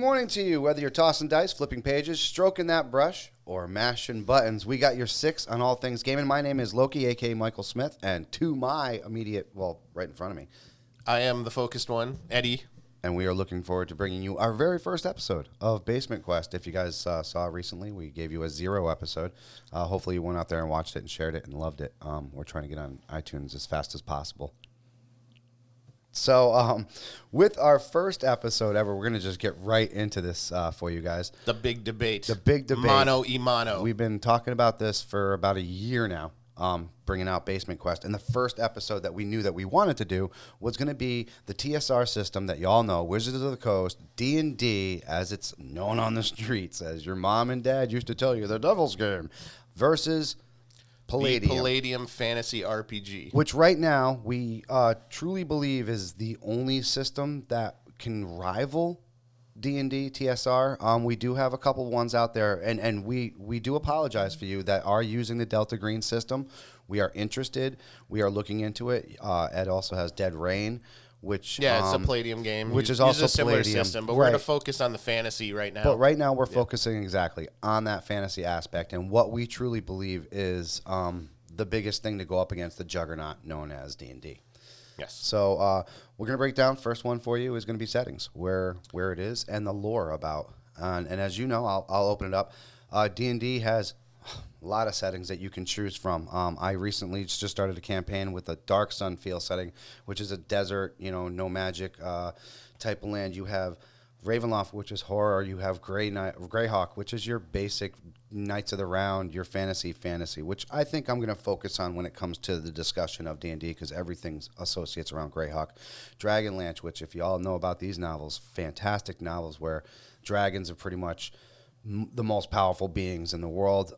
morning to you. Whether you're tossing dice, flipping pages, stroking that brush, or mashing buttons, we got your six on all things gaming. My name is Loki, a.k.a. Michael Smith, and to my immediate, right in front of me, I am the focused one, Eddie. and we are looking forward to bringing you our very first episode of Basement Quest. If you guys saw recently, we gave you a 0 episode. Hopefully you went out there and watched it and shared it and loved it. We're trying to get on iTunes as fast as possible. So with our first episode ever, we're going to just get right into this for you guys. The big debate. The big debate. Mano y mano. We've been talking about this for about a year now, bringing out Basement Quest. And the first episode that we knew that we wanted to do was going to be the TSR system that you all know, Wizards of the Coast, D&D, as it's known on the streets, as your mom and dad used to tell you, the Devil's Game, versus Palladium. The Palladium Fantasy RPG. Which right now we truly believe is the only system that can rival D&D, TSR. We do have a couple ones out there, and we do apologize for you that are using the Delta Green system. We are interested. We are looking into it. Ed also has Dead Rain, which... Yeah, it's a Palladium game. Which is also a similar Palladium. system, but we're going to focus on the fantasy right now. But right now we're focusing exactly on that fantasy aspect, and what we truly believe is the biggest thing to go up against the juggernaut known as D&D. Yes. So we're going to break down. First one for you is going to be settings, where it is, and the lore about. And as you know, I'll open it up. D&D has a lot of settings that you can choose from. I recently just started a campaign with a Dark Sun Feel setting, which is a desert, no magic type of land. You have Ravenloft, which is horror. You have Greyhawk, which is your basic Knights of the Round, your fantasy, which I think I'm going to focus on when it comes to the discussion of D&D, because everything associates around Greyhawk. Dragonlance, which if you all know about these novels, fantastic novels where dragons are pretty much the most powerful beings in the world.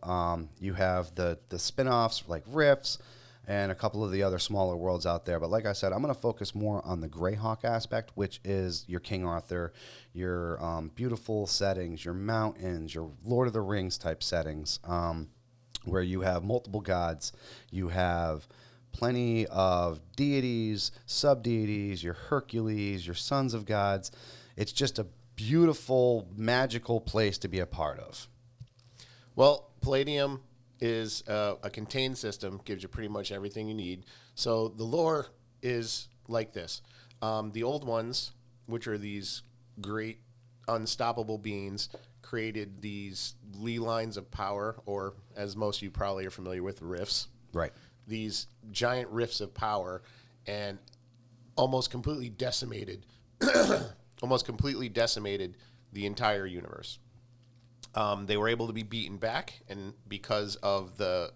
You have the spin-offs like Rifts and a couple of the other smaller worlds out there. But like I said, I'm going to focus more on the Greyhawk aspect, which is your King Arthur, your beautiful settings, your mountains, your Lord of the Rings type settings, where you have multiple gods. You have plenty of deities, sub-deities, your Hercules, your sons of gods. It's just a beautiful, magical place to be a part of. Well, Palladium is a contained system, gives you pretty much everything you need. So the lore is like this. The old ones, which are these great unstoppable beings, created these ley lines of power, or as most of you probably are familiar with, rifts. Right. These giant rifts of power, and almost completely decimated the entire universe. They were able to be beaten back, and because of the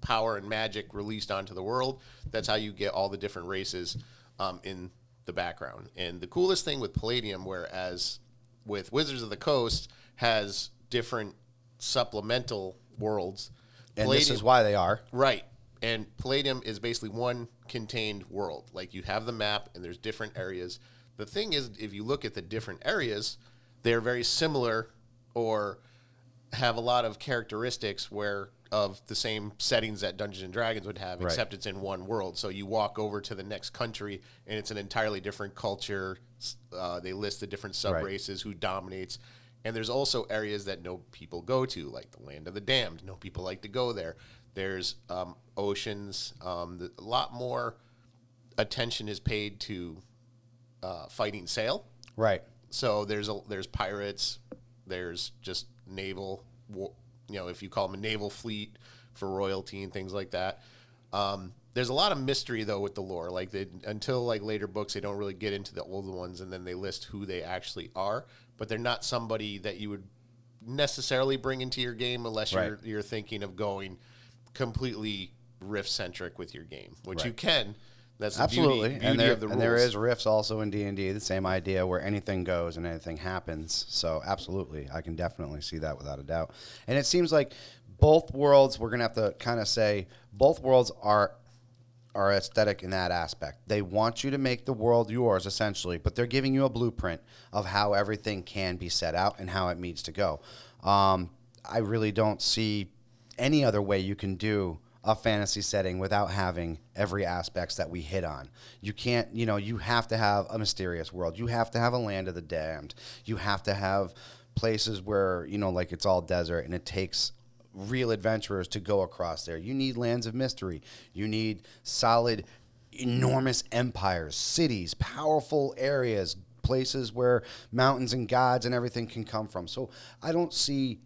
power and magic released onto the world, that's how you get all the different races in the background. And the coolest thing with Palladium, whereas with Wizards of the Coast has different supplemental worlds. And Palladium, this is why they are. Right. And Palladium is basically one contained world. Like, you have the map, and there's different areas. The thing is, if you look at the different areas, they're very similar or have a lot of characteristics of the same settings that Dungeons and Dragons would have, except it's in one world. So you walk over to the next country, and it's an entirely different culture. They list the different sub-races, who dominates. And there's also areas that no people go to, like the Land of the Damned. No people like to go there. There's oceans. A lot more attention is paid to fighting sail. Right. So there's pirates. There's just naval, if you call them a naval fleet for royalty and things like that. There's a lot of mystery, though, with the lore. Like, until later books, they don't really get into the older ones, and then they list who they actually are. But they're not somebody that you would necessarily bring into your game unless you're thinking of going completely riff-centric with your game, which you can. That's the absolutely beauty and of the rules. And there is riffs also in D&D, the same idea where anything goes and anything happens. So absolutely, I can definitely see that without a doubt. And it seems like both worlds, we're going to have to kind of say, both worlds are aesthetic in that aspect. They want you to make the world yours, essentially, but they're giving you a blueprint of how everything can be set out and how it needs to go. I really don't see any other way you can do a fantasy setting without having every aspects that we hit on. You can't, you have to have a mysterious world. You have to have a land of the damned. You have to have places where, like it's all desert and it takes real adventurers to go across there. You need lands of mystery. You need solid, enormous empires, cities, powerful areas, places where mountains and gods and everything can come from. So I don't see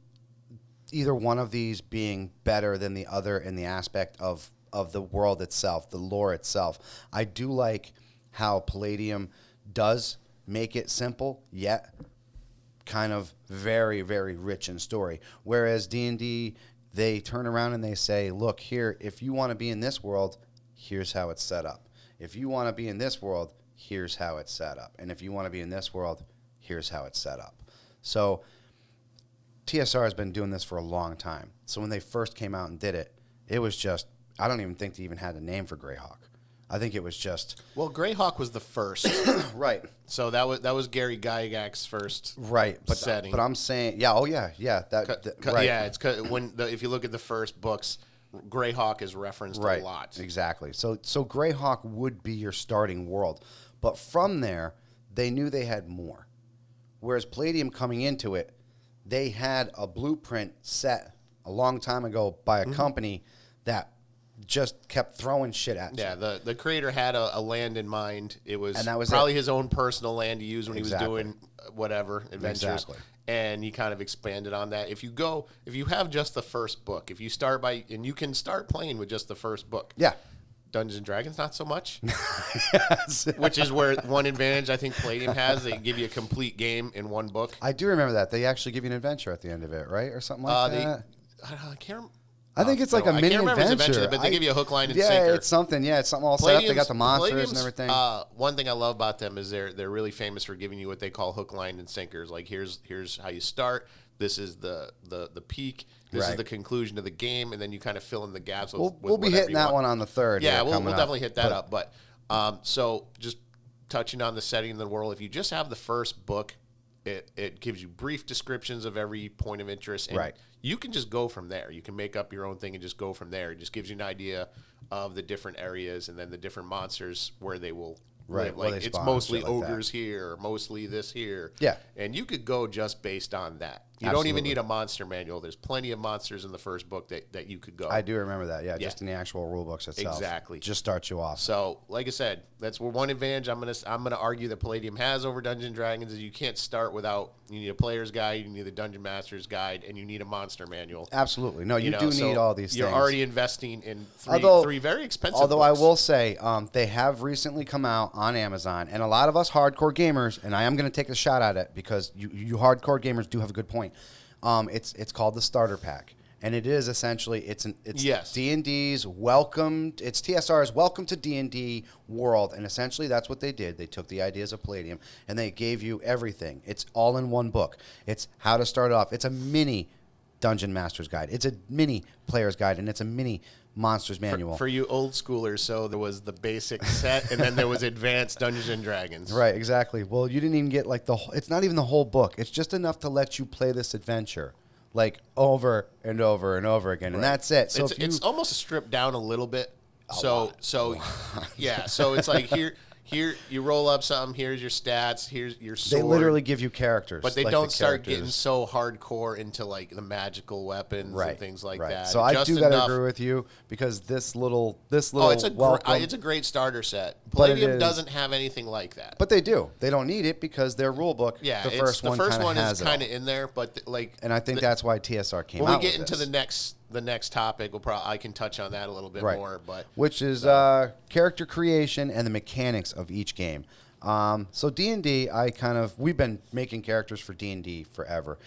either one of these being better than the other in the aspect of the world itself, the lore itself. I do like how Palladium does make it simple, yet kind of very, very rich in story. Whereas D&D, they turn around and they say, look, here, if you want to be in this world, here's how it's set up. If you want to be in this world, here's how it's set up. And if you want to be in this world, here's how it's set up. So TSR has been doing this for a long time. So when they first came out and did it, it was just, I don't even think they even had a name for Greyhawk. I think it was just... Well, Greyhawk was the first. Right. So that was Gary Gygax's first setting. But I'm saying, yeah, right. Yeah, it's if you look at the first books, Greyhawk is referenced a lot. Exactly. So Greyhawk would be your starting world. But from there, they knew they had more. Whereas Palladium coming into it, they had a blueprint set a long time ago by a company that just kept throwing shit at you. Yeah, the creator had a land in mind. It was probably his own personal land to use when he was doing whatever adventures. Exactly. And he kind of expanded on that. If you have just the first book, if you start and you can start playing with just the first book. Yeah. Dungeons and Dragons, not so much. Yes. Which is where one advantage I think Palladium has. They give you a complete game in one book. I do remember that. They actually give you an adventure at the end of it, right? Or something like that? I can't remember. I think it's like a mini I can't remember adventure. His adventure, but they give you a hook, line, and sinker. sinker. It's something. Yeah, it's something all set up. They got the monsters and everything. One thing I love about them is they're really famous for giving you what they call hook, line, and sinkers. Like here's how you start. This is the peak. This is the conclusion of the game, and then you kind of fill in the gaps. We'll be hitting that one on the third. Yeah, we'll definitely hit that up. But so just touching on the setting of the world, if you just have the first book, it gives you brief descriptions of every point of interest. And you can just go from there. You can make up your own thing and just go from there. It just gives you an idea of the different areas and then the different monsters where they will live. Like it's mostly ogres here, or mostly this here. Yeah. And you could go just based on that. You don't even need a monster manual. There's plenty of monsters in the first book that you could go. I do remember that, just in the actual rule books itself. Exactly. Just starts you off. So, like I said, that's where one advantage I'm gonna argue that Palladium has over Dungeons and Dragons is you can't start without, you need a player's guide, you need a dungeon master's guide, and you need a monster manual. Absolutely. No, you do need all these things. You're already investing in three very expensive books. I will say, they have recently come out on Amazon, and a lot of us hardcore gamers, and I am going to take a shot at it because you hardcore gamers do have a good point. It's called the Starter Pack, and it is essentially it's D&D's welcome. It's TSR's welcome to D&D world, and essentially that's what they did. They took the ideas of Palladium and they gave you everything. It's all in one book. It's how to start off. It's a mini Dungeon Master's Guide. It's a mini Player's Guide, and it's a mini Monsters Manual. For you old schoolers, so there was the basic set, and then there was Advanced Dungeons and Dragons. Right, exactly. Well, you didn't even get like it's not even the whole book. It's just enough to let you play this adventure like over and over and over again, and that's it. So it's almost stripped down a little bit. So yeah, so it's like here you roll up something. Here's your stats. Here's your sword. They literally give you characters, but they don't start getting so hardcore into like the magical weapons and things like that. So I do gotta agree with you because this little. It's a great starter set. Palladium doesn't have anything like that, but they do. They don't need it because their rule book. Yeah, the first one is kind of in there, but and I think that's why TSR came out. When we get into the next topic, I can touch on that a little bit more, but which is character creation and the mechanics of each game. So D&D, we've been making characters for D&D forever.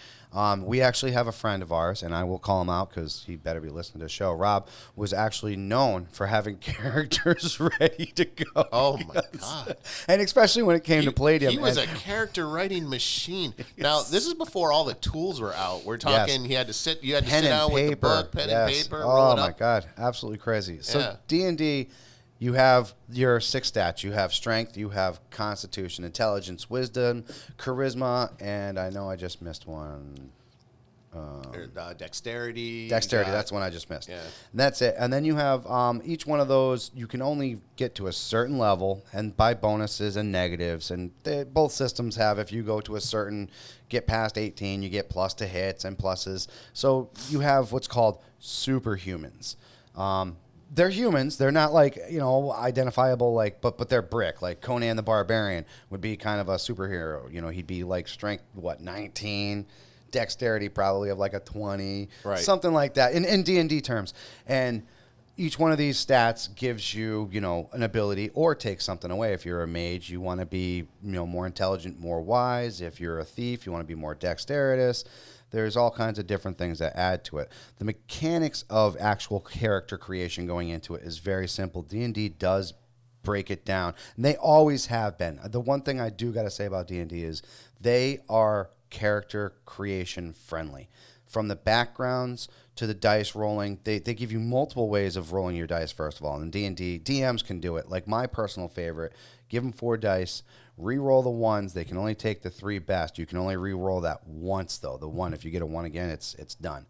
We actually have a friend of ours, and I will call him out because he better be listening to the show. Rob was actually known for having characters ready to go. Oh, my God. And especially when it came to Palladium. He was a character writing machine. Now, this is before all the tools were out. We're talking you had to sit down with the book, pen and paper, roll it up. Oh, my God. Absolutely crazy. So D&D... You have your 6 stats. You have strength, you have constitution, intelligence, wisdom, charisma, and I know I just missed one. Dexterity. Dexterity, that's one I just missed. Yeah. And that's it. And then you have each one of those, you can only get to a certain level, and by bonuses and negatives. And both systems have, if you go to a certain, get past 18, you get plus to hits and pluses. So you have what's called superhumans. They're humans. They're not like, identifiable, but they're brick. Like Conan the Barbarian would be kind of a superhero. He'd be like strength, 19? Dexterity probably of like a 20, right. Something like that in D&D terms. And each one of these stats gives you, an ability or takes something away. If you're a mage, you want to be, more intelligent, more wise. If you're a thief, you want to be more dexterous. There's all kinds of different things that add to it. The mechanics of actual character creation going into it is very simple. D&D does break it down, and they always have been. The one thing I do got to say about D&D is they are character creation friendly. From the backgrounds to the dice rolling, they give you multiple ways of rolling your dice, first of all. In D&D, DMs can do it. Like my personal favorite, give them 4 dice, re-roll the ones. They can only take the 3 best. You can only re-roll that once, though. The 1, if you get a 1 again, it's done.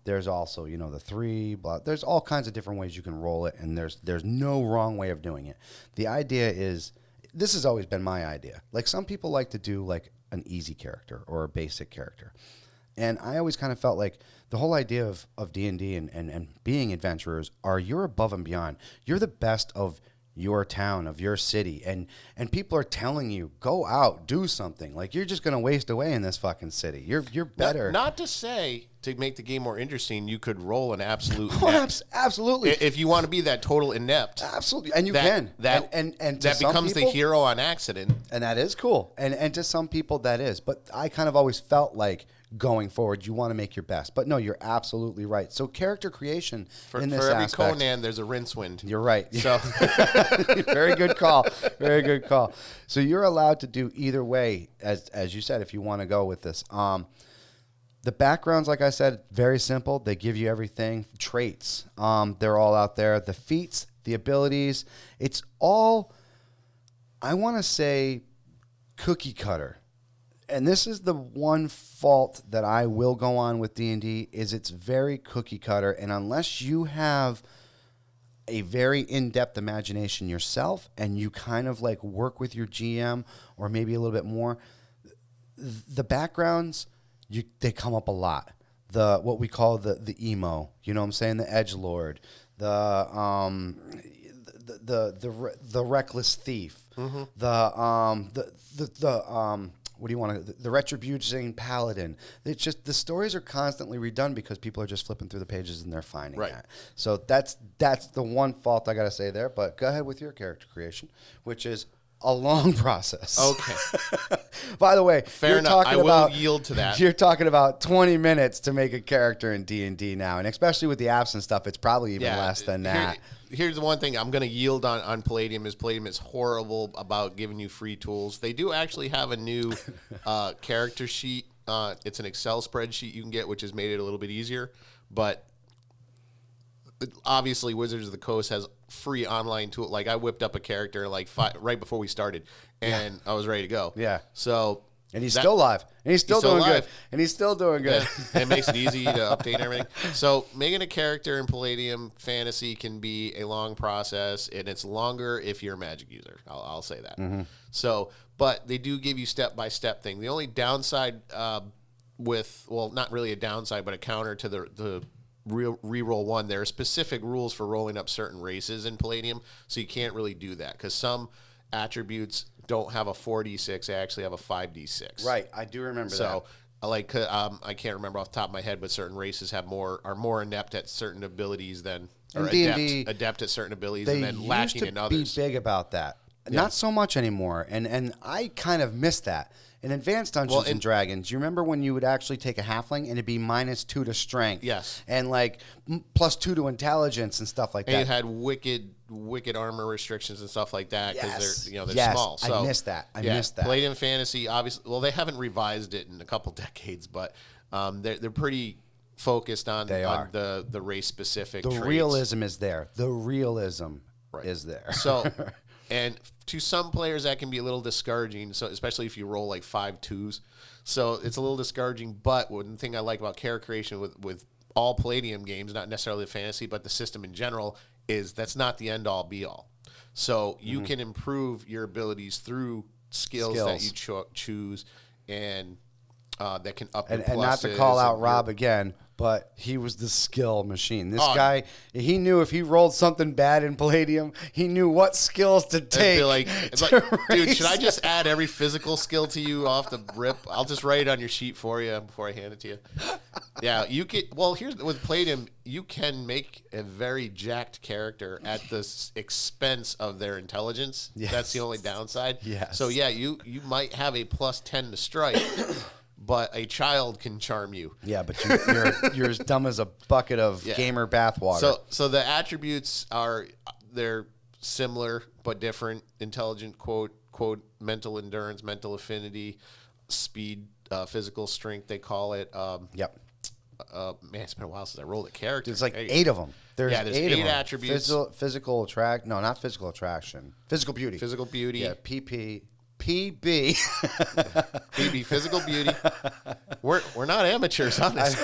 There's also, the 3, there's all kinds of different ways you can roll it, and there's no wrong way of doing it. The idea is, this has always been my idea. Like some people like to do like an easy character or a basic character. And I always kind of felt like the whole idea of D&D and being adventurers are you're above and beyond. You're the best of your town, of your city. And people are telling you, go out, do something. Like you're just going to waste away in this fucking city. You're better. Not to say, to make the game more interesting, you could roll an absolute absolutely. If you want to be that total inept. Absolutely. And you can. That becomes the hero on accident. And that is cool. And to some people that is. But I kind of always felt like going forward, you want to make your best. But no, you're absolutely right. So character creation in this aspect. For every Conan, there's a Rincewind. You're right. So very good call. Very good call. So you're allowed to do either way, as you said, if you want to go with this. The backgrounds, like I said, very simple. They give you everything. Traits, they're all out there. The feats, the abilities, it's all, I want to say, cookie cutter. And this is the one fault that I will go on with D&D is it's very cookie cutter. And unless you have a very in-depth imagination yourself and you kind of like work with your GM or maybe a little bit more, the backgrounds, they come up a lot. What we call the emo, you know what I'm saying? The edgelord, the reckless thief, mm-hmm. What do you want to? The retributing paladin. It's just the stories are constantly redone because people are just flipping through the pages and they're finding that. So that's the one fault I got to say there. But go ahead with your character creation, which is a long process. Okay. By the way, fair enough. I will yield to that. You're talking about 20 minutes to make a character in D&D now, and especially with the apps and stuff, it's probably even less than that. Here's the one thing I'm going to yield on Palladium is Palladium is horrible about giving you free tools. They do actually have a new character sheet. It's an Excel spreadsheet you can get, which has made it a little bit easier. But obviously, Wizards of the Coast has free online tool. Like I whipped up a character like right before we started, and I was ready to go. Yeah. So. And he's still live. And he's still doing good. And he's still doing good. Yeah, it makes it easy to update and everything. So making a character in Palladium Fantasy can be a long process, and it's longer if you're a Magic user. I'll say that. Mm-hmm. So, but they do give you step-by-step thing. The only downside not really a downside, but a counter to the reroll one, there are specific rules for rolling up certain races in Palladium, so you can't really do that because some attributes don't have a 4d6, they actually have a 5d6. Right, I do remember that. So, I can't remember off the top of my head, but certain races are more inept at certain abilities than, or adept at certain abilities and then lacking in others. They used to be big about that. Yeah. Not so much anymore, and I kind of miss that. In Advanced Dungeons and Dragons, you remember when you would actually take a halfling and it'd be -2 to strength? Yes. And like +2 to intelligence and stuff like that. And you had wicked armor restrictions and stuff like that because they're small. So, I missed that. I missed that. Palladium Fantasy, obviously, well, they haven't revised it in a couple decades, but they're pretty focused on the race specific. The traits. realism is there. The realism is there. So And to some players, that can be a little discouraging. So especially if you roll like 5 2s, so it's a little discouraging. But one thing I like about character creation with all Palladium games, not necessarily the fantasy, but the system in general, is that's not the end all be all. So you can improve your abilities through skills. That you choose, and that can up your pluses. And not to call out Rob again, but he was the skill machine. This guy, he knew if he rolled something bad in Palladium, he knew what skills to take. It's like, dude, should I just add every physical skill to you off the rip? I'll just write it on your sheet for you before I hand it to you. Yeah, you can. Well, here's with Palladium, you can make a very jacked character at the expense of their intelligence. Yes. That's the only downside. Yes. So yeah, you might have a +10 to strike. But a child can charm you. Yeah, but you're as dumb as a bucket of gamer bathwater. So the attributes they're similar but different. Intelligent, quote, mental endurance, mental affinity, speed, physical strength, they call it. Yep. Man, it's been a while since I rolled a character. There's like 8 of them. There's 8 attributes. Physical attraction. No, not physical attraction. Physical beauty. Physical beauty. Yeah, PB. PB, physical beauty. We're not amateurs on this.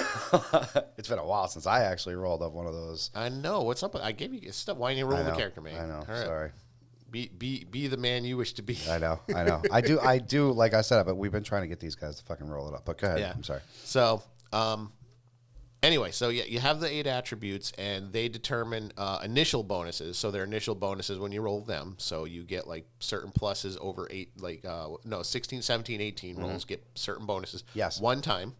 It's been a while since I actually rolled up one of those. I know. What's up? I gave you stuff. Why didn't you roll the character, man? I know. All right. Sorry. Be the man you wish to be. I know. I do. Like I said, but we've been trying to get these guys to fucking roll it up. But go ahead. Yeah. I'm sorry. So, anyway, so yeah, you have the 8 attributes, and they determine initial bonuses. So they're initial bonuses when you roll them. So you get like certain pluses over 8, 16, 17, 18 rolls get certain bonuses. Yes. One time,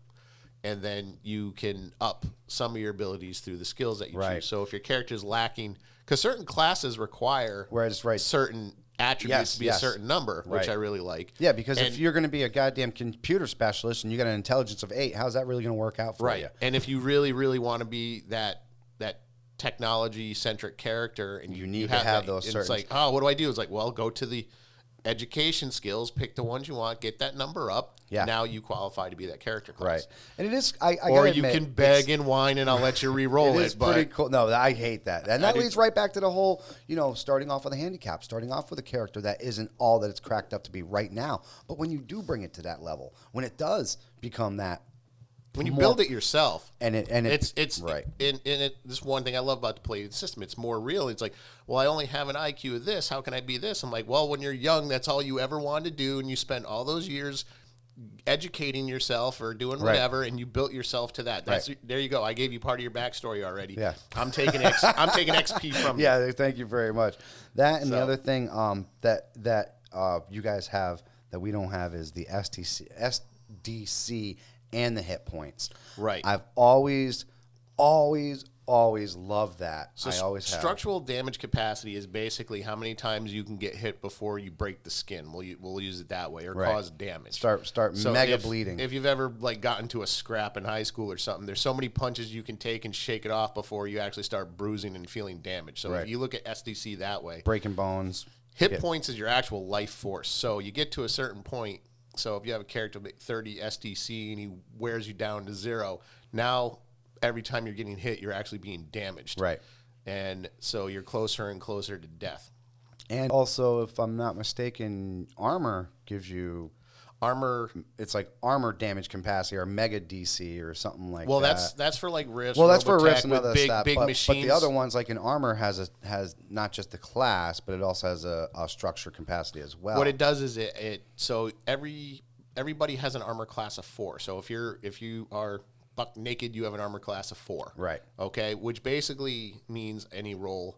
and then you can up some of your abilities through the skills that you choose. So if your character is lacking, because certain classes require certain attributes to be a certain number, which I really like. Yeah, because if you're going to be a goddamn computer specialist and you got an intelligence of 8, how's that really going to work out for you? And if you really, really want to be that technology-centric character, and you need to have those certain... It's like, oh, what do I do? It's like, well, go to the education skills, pick the ones you want, get that number up. Yeah. Now you qualify to be that character class. Right. And it is... I or you can beg and whine, and I'll let you re-roll it. It is pretty cool. No, I hate that. And that leads right back to the whole, starting off with a handicap, starting off with a character that isn't all that it's cracked up to be right now. But when you do bring it to that level, when it does become that... When you build it yourself, it's right. This one thing I love about the Palladium system. It's more real. It's like, well, I only have an IQ of this. How can I be this? I'm like, well, when you're young, that's all you ever wanted to do, and you spent all those years educating yourself or doing whatever, and you built yourself to that. There you go. I gave you part of your backstory already. Yeah, I'm taking XP from you. Yeah, thank you very much. That and the other thing that you guys have that we don't have is the SDC. And the hit points. Right. I've always loved that. So I always have. Structural damage capacity is basically how many times you can get hit before you break the skin. We'll use it that way, or cause damage. Start mega bleeding. If you've ever gotten to a scrap in high school or something, there's so many punches you can take and shake it off before you actually start bruising and feeling damage. So if you look at SDC that way, breaking bones. Hit points is your actual life force. So you get to a certain point. So if you have a character with 30 SDC and he wears you down to 0, now every time you're getting hit, you're actually being damaged. Right. And so you're closer and closer to death. And also, if I'm not mistaken, armor gives you... It's like armor damage capacity or mega DC or something like that. Well, that's for like rifts. Well, that's for rifts and other stuff. Big machines. But the other ones, like in armor, has not just the class, but it also has a structure capacity as well. What it does is so everybody has an armor class of 4. So if you are buck naked, you have an armor class of 4. Right. Okay. Which basically means any roll.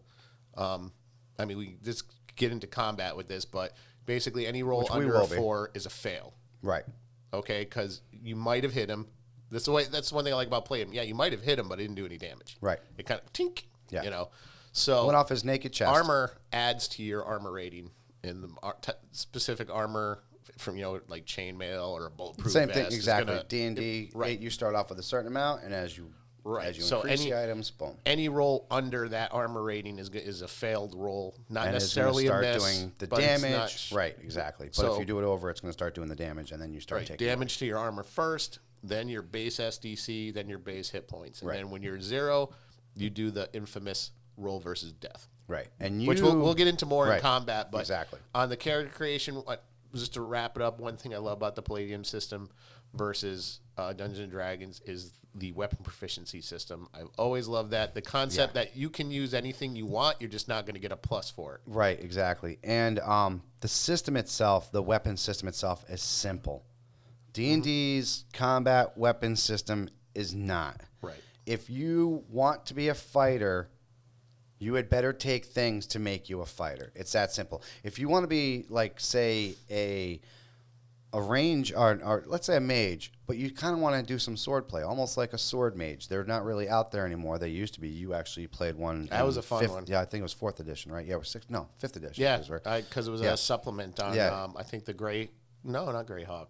We just get into combat with this, but basically any roll under a 4 is a fail. Right. Okay, because you might have hit him. That's one thing I like about Palladium. Yeah, you might have hit him, but it didn't do any damage. Right. It kind of tink. Yeah. So went off his naked chest. Armor adds to your armor rating in the specific armor from like chainmail or a bulletproof Same vest. thing exactly. D&D. Right. You start off with a certain amount, and as you increase the items, boom. Any roll under that armor rating is a failed roll, not and necessarily start a miss. Doing the damage, right? Exactly. But if you do it over, it's going to start doing the damage, and then you start taking damage to your armor first, then your base SDC, then your base hit points, and then when you're 0, you do the infamous roll versus death. Right. And Which we'll get into more in combat, but exactly. on the character creation, just to wrap it up, one thing I love about the Palladium system versus Dungeons and Dragons is the weapon proficiency system. I've always loved that. The concept that you can use anything you want, you're just not going to get a plus for it. Right, exactly. And the system itself, the weapon system itself, is simple. D&D's combat weapon system is not. Right. If you want to be a fighter, you had better take things to make you a fighter. It's that simple. If you want to be, like, say, a range, or let's say a mage, but you kind of want to do some sword play, almost like a sword mage. They're not really out there anymore. They used to be. You actually played one. That was a fun one. Yeah, I think it was 4th edition, right? Yeah, it was 5th edition. Yeah, because it was a supplement on, I think not Greyhawk.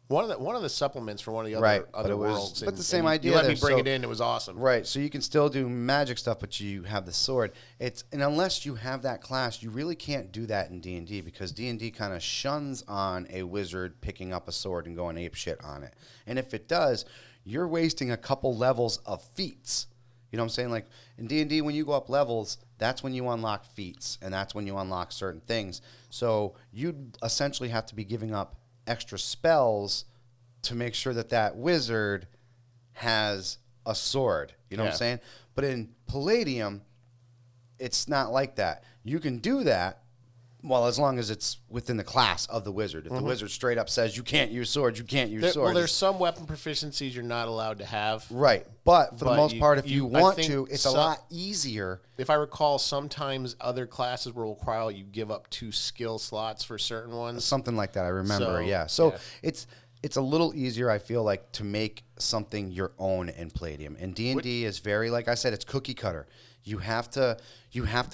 One of the supplements for one of the other worlds. But the same idea. You let me bring it in. It was awesome. Right. So you can still do magic stuff, but you have the sword. And unless you have that class, you really can't do that in D&D because D&D kind of shuns on a wizard picking up a sword and going ape shit on it. And if it does, you're wasting a couple levels of feats. You know what I'm saying? Like in D&D, when you go up levels, that's when you unlock feats, and that's when you unlock certain things. So you'd essentially have to be giving up extra spells to make sure that wizard has a sword. You know what I'm saying? But in Palladium, it's not like that. You can do that, well, as long as it's within the class of the wizard. If the wizard straight up says you can't use swords, you can't use swords. Well, there's some weapon proficiencies you're not allowed to have. Right. But for the most part, if you want to, it's a lot easier. If I recall, sometimes other classes will require you give up 2 skill slots for certain ones. Something like that, I remember, So it's a little easier, I feel like, to make something your own in Palladium. And D&D is very, like I said, it's cookie cutter. You have to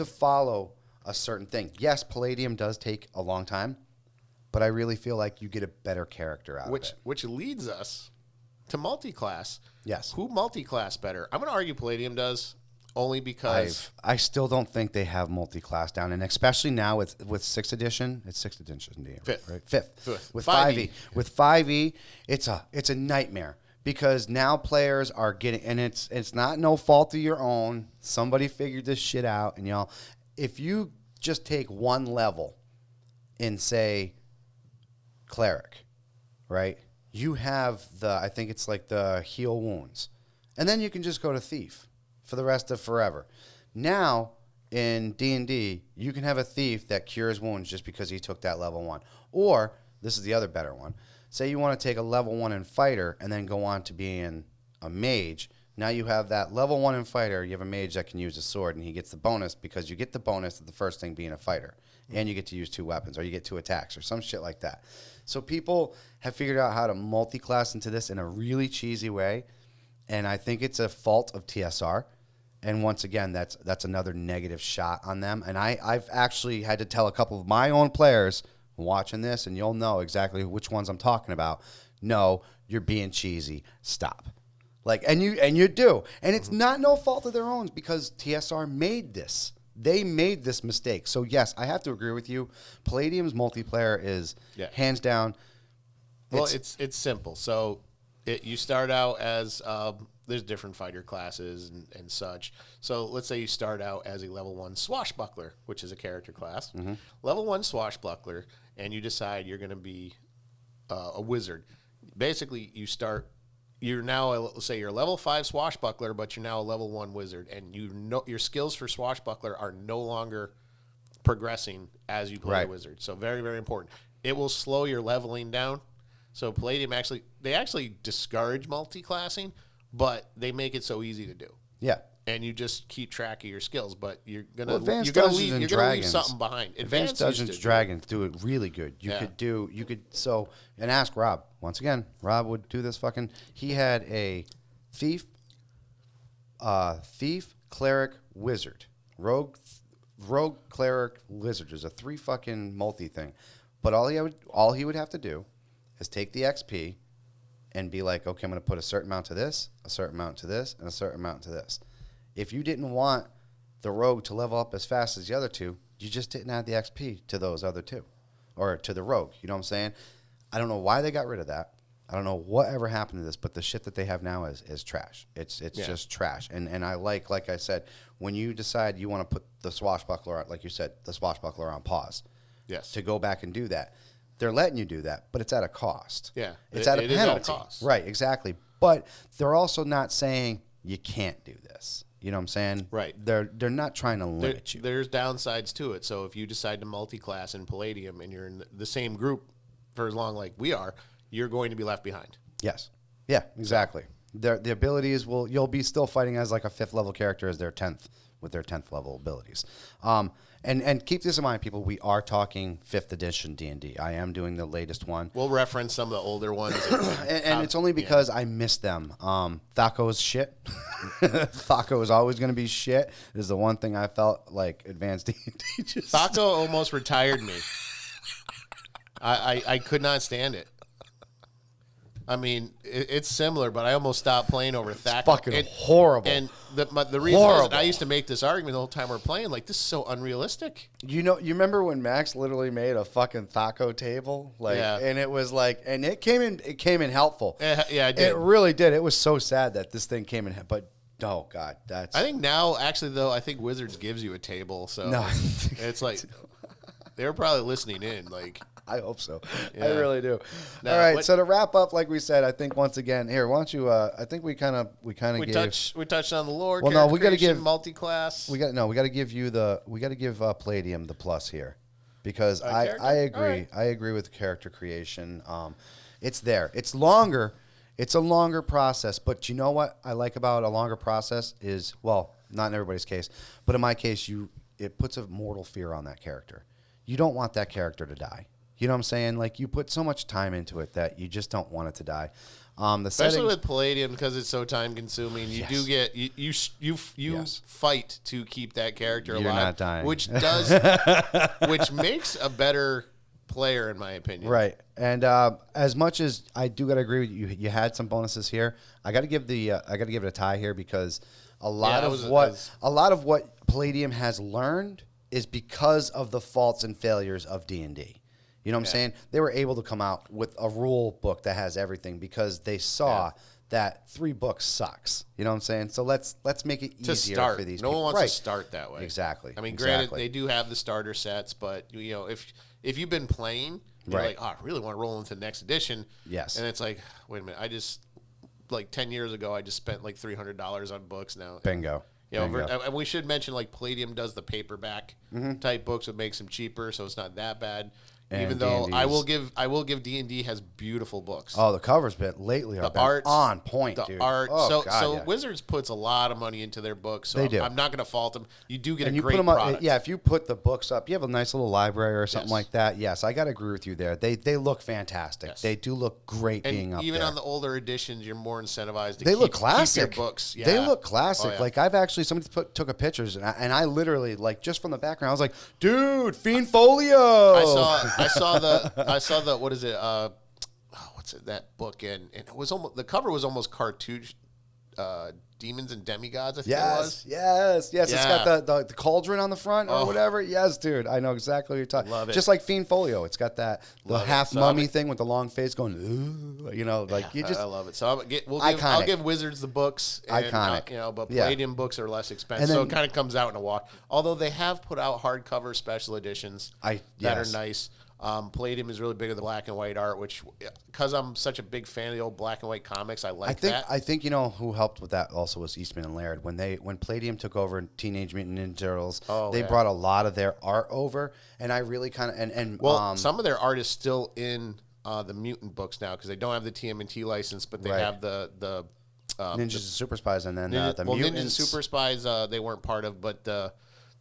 follow a certain thing. Yes, Palladium does take a long time, but I really feel like you get a better character out of it. Which leads us to multi-class. Yes. Who multi-class better? I'm going to argue Palladium does, only because I still don't think they have multi-class down, and especially now with 6th edition. It's 6th edition, Fifth. right? Fifth. With 5e. With 5e, it's a nightmare because now players are getting, and it's not no fault of your own. Somebody figured this shit out, and y'all, if you just take one level in, say, cleric, right? You have I think it's like the heal wounds, and then you can just go to thief for the rest of forever. Now, in D&D, you can have a thief that cures wounds just because he took that level 1. Or, this is the other better one, say you want to take a level 1 in fighter and then go on to being a mage. Now you have that level 1 in fighter, you have a mage that can use a sword, and he gets the bonus because you get the bonus of the first thing being a fighter. And you get to use 2 weapons, or you get 2 attacks, or some shit like that. So people have figured out how to multi-class into this in a really cheesy way, and I think it's a fault of TSR. And once again, that's another negative shot on them. And I've actually had to tell a couple of my own players watching this, and you'll know exactly which ones I'm talking about. No, you're being cheesy. Stop. Like, and you do. And it's not no fault of their own because TSR made this. They made this mistake. So, yes, I have to agree with you. Palladium's multiplayer is hands down. Well, it's simple. So you start out as there's different fighter classes and such. So let's say you start out as a level 1 swashbuckler, which is a character class. Level 1 swashbuckler, and you decide you're going to be a wizard. Basically, you're now, let's say you're a level 5 swashbuckler, but you're now a level 1 wizard, and your skills for swashbuckler are no longer progressing as you play a wizard. So very, very important. It will slow your leveling down. So Palladium actually discourage multi-classing, but they make it so easy to do. Yeah. And you just keep track of your skills, but you're gonna leave something behind. Advanced Dungeons and Dragons do it really good. And ask Rob once again. Rob would do this fucking. He had a thief, cleric, wizard, rogue, cleric, wizard. There's a 3 fucking multi thing, but all he would have to do is take the XP and be like, okay, I'm going to put a certain amount to this, a certain amount to this, and a certain amount to this. If you didn't want the rogue to level up as fast as the other 2, you just didn't add the XP to those other 2, or to the rogue. You know what I'm saying? I don't know why they got rid of that. I don't know what ever happened to this, but the shit that they have now is trash. It's just trash. And I like I said, when you decide you want to put the swashbuckler, like you said, the swashbuckler on pause, yes, to go back and do that, they're letting you do that, but it's at a cost. Yeah, it's at a penalty. At a cost. Right, exactly. But they're also not saying you can't do this. You know what I'm saying? Right. They're not trying to limit you. There's downsides to it. So if you decide to multi-class in Palladium and you're in the same group for as long like we are, you're going to be left behind. Yes. Yeah, exactly. The abilities you'll be still fighting as like a 5th level character as their 10th with their 10th level abilities. And keep this in mind, people. We are talking 5th edition D&D. I am doing the latest one. We'll reference some of the older ones. and it's only because I missed them. Thaco is shit. Thaco is always going to be shit. This is the one thing I felt like advanced D&D just... Thaco almost retired me. I could not stand it. I mean, it's similar, but I almost stopped playing over Thaco. Fucking horrible. And the reason is, I used to make this argument the whole time we're playing, like, this is so unrealistic. You remember when Max literally made a fucking Thaco table? And it was like, and it came in helpful. Yeah, I did. It really did. It was so sad that this thing came in, but oh God, that's... I think now, actually, though, I think Wizards gives you a table, so no, it's like, they're probably listening in, like... I hope so. Yeah. I really do. Now, all right. So to wrap up, like we said, I think once again, here, why don't you? I think we touched on the lore. Well, no, we got to give multi-class. We got to give Palladium the plus here, because I agree. Right. I agree with character creation. It's there. It's longer. It's a longer process, but you know what I like about a longer process is, well, not in everybody's case, but in my case, it puts a mortal fear on that character. You don't want that character to die. You know what I'm saying? Like, you put so much time into it that you just don't want it to die. Especially with Palladium, because it's so time consuming. You do get you fight to keep that character alive. You're not dying. Which makes a better player, in my opinion. Right. And as much as I do gotta agree with you, you had some bonuses here. I gotta give it a tie here, because a lot of what Palladium has learned is because of the faults and failures of D&D. You know what I'm saying? They were able to come out with a rule book that has everything because they saw that 3 books sucks. You know what I'm saying? So let's make it easier for these people. No one wants to start that way. Exactly. I mean, granted, they do have the starter sets, but if you've been playing, you're like, oh, I really want to roll into the next edition. Yes. And it's like, wait a minute, I just, like 10 years ago, I just spent like $300 on books now. Bingo. And we should mention, like, Palladium does the paperback type books, it makes them cheaper, so it's not that bad. And even though I will give D&D has beautiful books. Oh, the covers lately are on point, dude. The art. Oh, so Wizards puts a lot of money into their books. So they do. I'm not going to fault them. You do get and a great product. If you put the books up, you have a nice little library or something like that. Yes, I got to agree with you there. They look fantastic. Yes. They do look great being up there. Even on the older editions, you're more incentivized to look classic. Keep your books. Yeah. They look classic. Oh, yeah. Like, I've actually, somebody took a pictures, and I literally, like, just from the background, I was like, dude, Fiend Folio. I saw the what is it? What's it? That book and it was almost, the cover was almost cartoonish. Demons and Demigods, I think it was. Yes. It's got the cauldron on the front or whatever. Yes, dude. I know exactly what you're talking about. Just like Fiend Folio. It's got that half mummy thing with the long face going, ooh, I love it. So I'll give Wizards the books. And, iconic. But Palladium books are less expensive. So it kind of comes out in a walk. Although they have put out hardcover special editions that are nice. Palladium is really big of the black and white art, which, because I'm such a big fan of the old black and white comics, I that. I think who helped with that also was Eastman and Laird. When Palladium took over Teenage Mutant Ninja Turtles, they brought a lot of their art over, and I really kind of some of their art is still in the Mutant books now because they don't have the TMNT license, but they have the Ninjas and Super Spies, and then the Mutants. Ninjas and Super Spies they weren't part of, but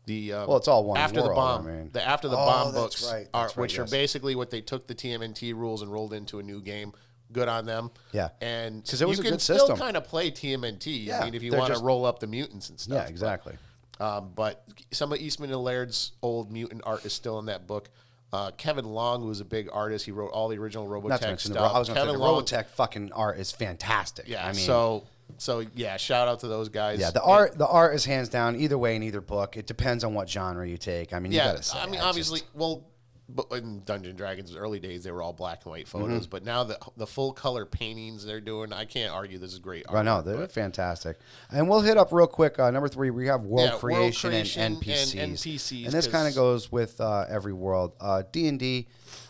it's all one after world, the bomb. I mean. The after the bomb books are basically what they took the TMNT rules and rolled into a new game. Good on them. Yeah, and because it was you a can good still system. kind of play TMNT. Yeah, I mean, if you want to roll up the mutants and stuff. Yeah, exactly. But some of Eastman and Laird's old mutant art is still in that book. Kevin Long, who was a big artist, he wrote all the original Robotech stuff. Kevin Long, Robotech fucking art is fantastic. Yeah, I mean, so yeah, shout out to those guys. Yeah, the art is hands down either way in either book. It depends on what genre you take. I mean, you gotta say. I mean, obviously, but in Dungeons and Dragons' early days, they were all black and white photos. But now the full color paintings they're doing, I can't argue this is great art. I know, they're fantastic. And we'll hit up real quick. Number 3, we have world creation and NPCs. And this kind of goes with every world. D&D,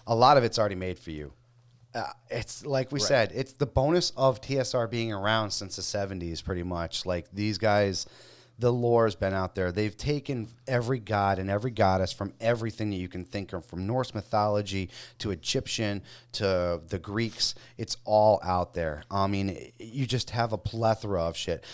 a lot of it's already made for you. It's like we said, it's the bonus of TSR being around since the 70s, pretty much. Like these guys, the lore's been out there. They've taken every god and every goddess from everything that you can think of, from Norse mythology to Egyptian to the Greeks. It's all out there. I mean, you just have a plethora of shit.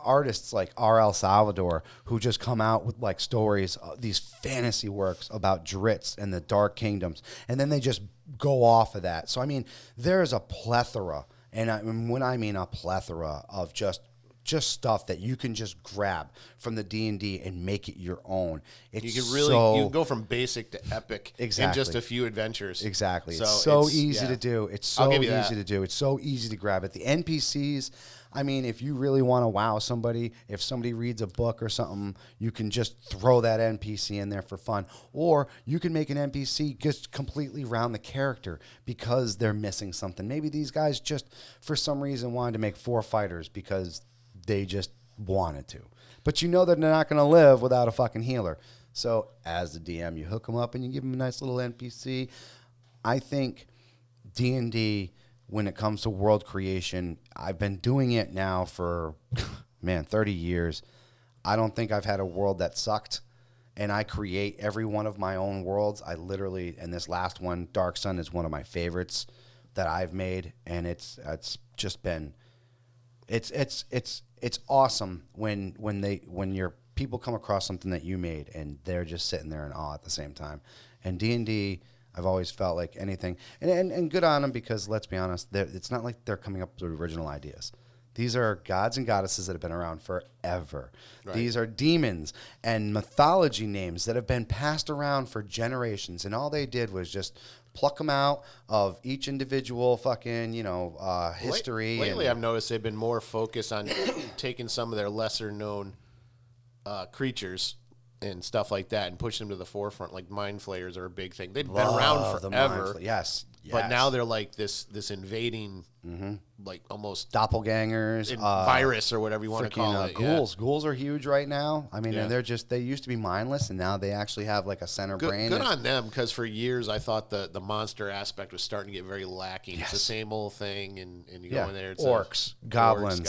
Artists like R.L. Salvador, who just come out with like stories, these fantasy works about Dritz and the Dark Kingdoms, and then they just go off of that. So I mean, there's a plethora, and when I mean a plethora of just stuff that you can just grab from the D&D and make it your own. It's you can really you can go from basic to epic in just a few adventures. Exactly. So it's so easy to do. It's so easy to do. It's so easy to grab it. The NPCs, I mean, if you really want to wow somebody, if somebody reads a book or something, you can just throw that NPC in there for fun. Or you can make an NPC just completely round the character because they're missing something. Maybe these guys just, for some reason, wanted to make 4 fighters because they just wanted to. But you know that they're not going to live without a fucking healer. So as the DM, you hook them up and you give them a nice little NPC. I think D&D, when it comes to world creation, I've been doing it now for, 30 years. I don't think I've had a world that sucked. And I create every one of my own worlds. I literally, and this last one, Dark Sun, is one of my favorites that I've made. And it's just been, it's awesome when your people come across something that you made and they're just sitting there in awe at the same time. And D&D, I've always felt like anything, and good on them, because let's be honest, it's not like they're coming up with original ideas. These are gods and goddesses that have been around forever. Right. These are demons and mythology names that have been passed around for generations, and all they did was just pluck them out of each individual fucking, history. Lately, I've noticed they've been more focused on taking some of their lesser-known creatures and stuff like that and pushing them to the forefront. Like mind flayers are a big thing. They've been around forever. Yes. But now they're like this invading, like almost doppelgangers, virus or whatever you want to call it. Ghouls. Yeah. Ghouls are huge right now. I mean, and they used to be mindless, and now they actually have like a center brain. Good on them, because for years I thought the monster aspect was starting to get very lacking. Yes. It's the same old thing, and you go in there. It's orcs, goblins,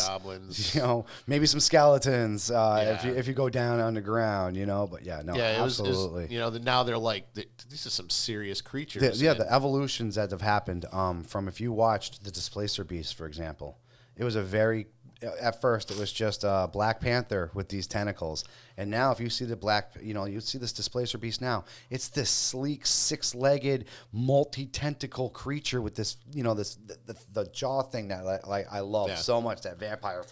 maybe some skeletons if you go down underground, But absolutely. Now they're like these are some serious creatures. The evolutions that have happened from, if you watched the Displacer Beast, for example, it was at first it was just a Black Panther with these tentacles, and now if you see you see this Displacer Beast now, it's this sleek 6-legged multi-tentacle creature with this the jaw thing that I love so much. That vampire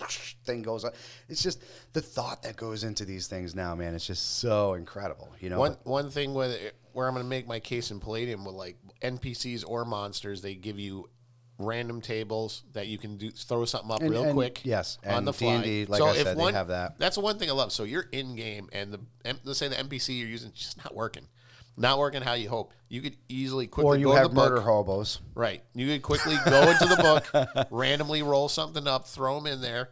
thing goes on. It's just the thought that goes into these things now, man. It's just so incredible. One thing where I'm going to make my case in Palladium with like NPCs or monsters, they give you random tables that you can throw something up real quick. Yes, on the fly. D&D, like I said, they have that. That's the one thing I love. So you're in game, and let's say the NPC you're using is just not working how you hope. You could quickly or you go have to the book. murder hobos. Right. You could quickly go into the book, randomly roll something up, throw them in there.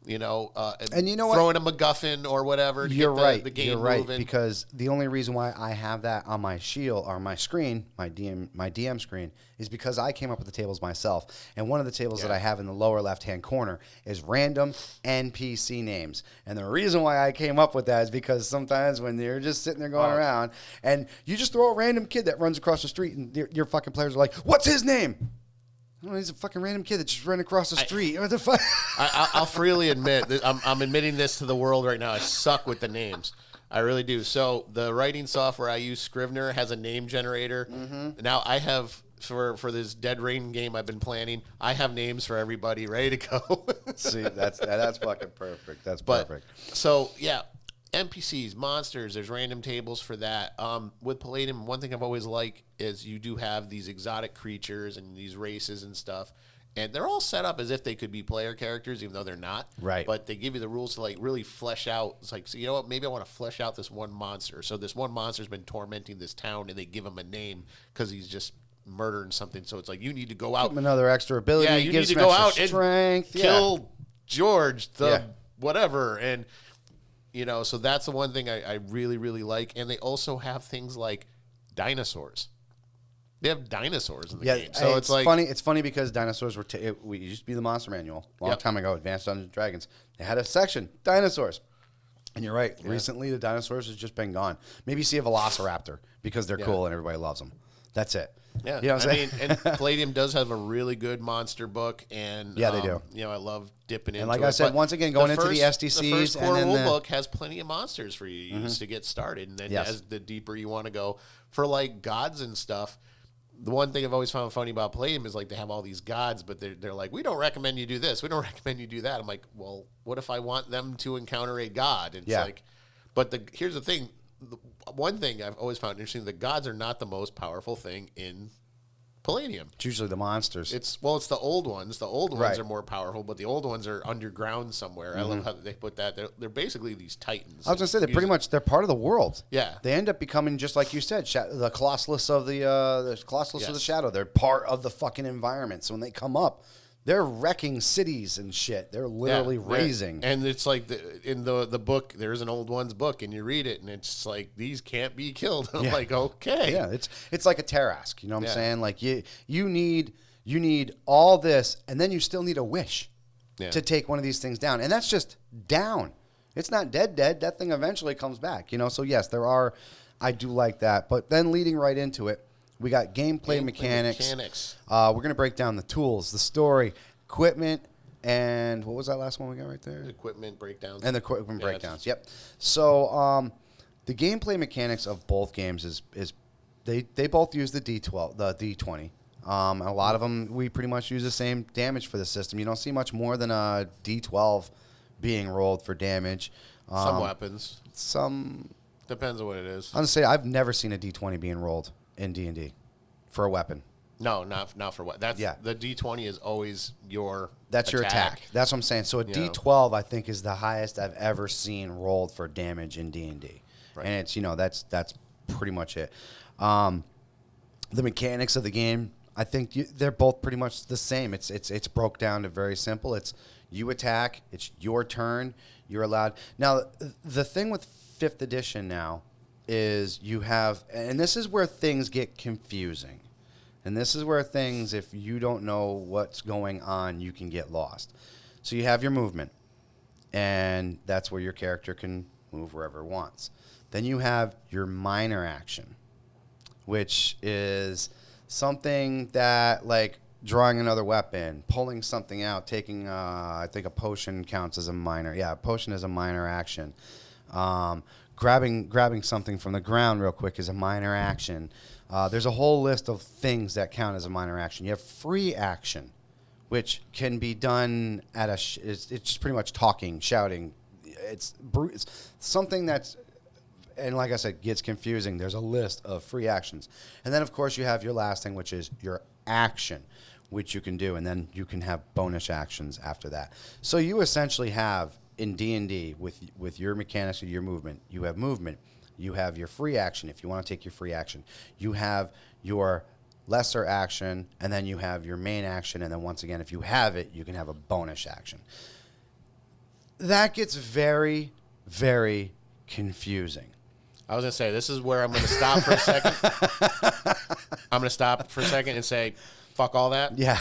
And throw in a MacGuffin or whatever to get the game moving. Because the only reason why I have that on my shield or my screen, my DM screen, is because I came up with the tables myself. And one of the tables that I have in the lower left-hand corner is random NPC names. And the reason why I came up with that is because sometimes when you're just sitting there going around and you just throw a random kid that runs across the street and your fucking players are like, "What's his name?" He's a fucking random kid that just ran across the street. What the fuck? I'll freely admit that I'm admitting this to the world right now. I suck with the names. I really do. So the writing software I use, Scrivener, has a name generator. Mm-hmm. Now I have, for this Dead Rain game I've been planning, I have names for everybody ready to go. See, that's fucking perfect. That's perfect. So, yeah. NPCs, monsters, there's random tables for that. With Palladium, one thing I've always liked is you do have these exotic creatures and these races and stuff. And they're all set up as if they could be player characters, even though they're not. Right. But they give you the rules to like really flesh out. It's like, so you know what? Maybe I want to flesh out this one monster. So this one monster's been tormenting this town, and they give him a name because he's just murdering something. So it's like you need to go out. Give him another extra ability. Yeah, you gives need to him go extra out strength. and kill George, the Yeah. whatever. And, you know, so that's the one thing I really, really like. And they also have things like dinosaurs. They have dinosaurs in the game. So it's like funny. It's funny because dinosaurs were. We used to be the Monster Manual a long time ago. Advanced Dungeons and Dragons. They had a section dinosaurs, and you're right. Yeah. Recently, the dinosaurs has just been gone. Maybe you see a Velociraptor because they're cool and everybody loves them. That's it. Yeah, you know what I'm saying? and Palladium does have a really good monster book, and they do. You know, I love dipping into. And like it. I said, once again, going into the SDCs, the first core and then rule book has plenty of monsters for you to use to get started, and then as the deeper you want to go for like gods and stuff. The one thing I've always found funny about Palladium is like they have all these gods, but they're like, we don't recommend you do this. We don't recommend you do that. I'm like, well, what if I want them to encounter a god? It's like, but here's the thing. The one thing I've always found interesting, the gods are not the most powerful thing in Palladium. It's usually the monsters. It's the old ones. The old ones are more powerful, but the old ones are underground somewhere. I love how they put that. They're basically these titans. I was gonna say they're part of the world. Yeah, they end up becoming just like you said, the Colossus of the Colossus of the Shadow. They're part of the fucking environment. So when they come up, they're wrecking cities and shit. They're literally raising. And it's like in the book, there's an old one's book, and you read it, and it's like these can't be killed. I'm like, okay, yeah, it's like a Tarrasque. You know what I'm saying? Like you need all this, and then you still need a wish to take one of these things down, and that's just down. It's not dead. That thing eventually comes back. You know. So yes, there are. I do like that, but then leading right into it. We got gameplay mechanics. We're going to break down the tools, the story, equipment, and what was that last one we got right there? Equipment breakdowns. And the equipment breakdowns, yep. So the gameplay mechanics of both games is they both use the D12, the D20. A lot of them, we pretty much use the same damage for the system. You don't see much more than a D12 being rolled for damage. Some weapons. Some. Depends on what it is. I'm going to say I've never seen a D20 being rolled in D&D for a weapon. No, not for what. That's the D20 is always your your attack. That's what I'm saying. So a D12 I think is the highest I've ever seen rolled for damage in D&D. Right. And it's that's pretty much it. The mechanics of the game, I think they're both pretty much the same. It's broke down to very simple. It's you attack, it's your turn, you're allowed. Now the thing with 5th edition now is you have, and this is where things get confusing. And this is where things, if you don't know what's going on, you can get lost. So you have your movement, and that's where your character can move wherever it wants. Then you have your minor action, which is something that, like drawing another weapon, pulling something out, taking, I think a potion counts as a minor. Yeah, a potion is a minor action. Grabbing something from the ground real quick is a minor action. There's a whole list of things that count as a minor action. You have free action, which can be done at it's just pretty much talking, shouting. It's something that's, and like I said, gets confusing. There's a list of free actions. And then, of course, you have your last thing, which is your action, which you can do. And then you can have bonus actions after that. So you essentially have, in D&D, with your mechanics of your movement, you have movement. You have your free action if you want to take your free action. You have your lesser action, and then you have your main action. And then once again, if you have it, you can have a bonus action. That gets very, very confusing. I was going to say, this is where I'm going to stop for a second. I'm going to stop for a second and say, fuck all that. Yeah.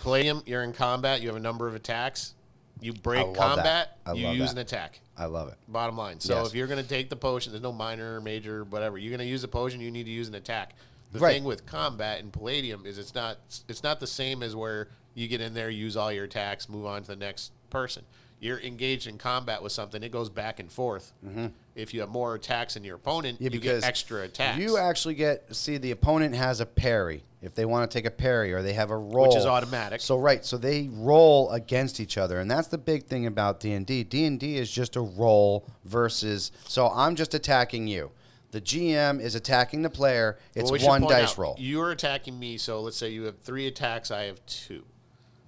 Palladium, you're in combat. You have a number of attacks. You break combat, you use an attack. I love it. Bottom line. So if you're going to take the potion, there's no minor or major, whatever. You're going to use a potion, you need to use an attack. The thing with combat in Palladium is it's not the same as where you get in there, use all your attacks, move on to the next person. You're engaged in combat with something, it goes back and forth. Mm-hmm. If you have more attacks than your opponent, you get extra attacks. You actually the opponent has a parry. If they want to take a parry, or they have a roll. Which is automatic. So they roll against each other. And that's the big thing about D&D. D&D is just a roll versus, so I'm just attacking you. The GM is attacking the player. It's Well, we should one point dice out, roll. You're attacking me, so let's say you have 3 attacks, I have 2.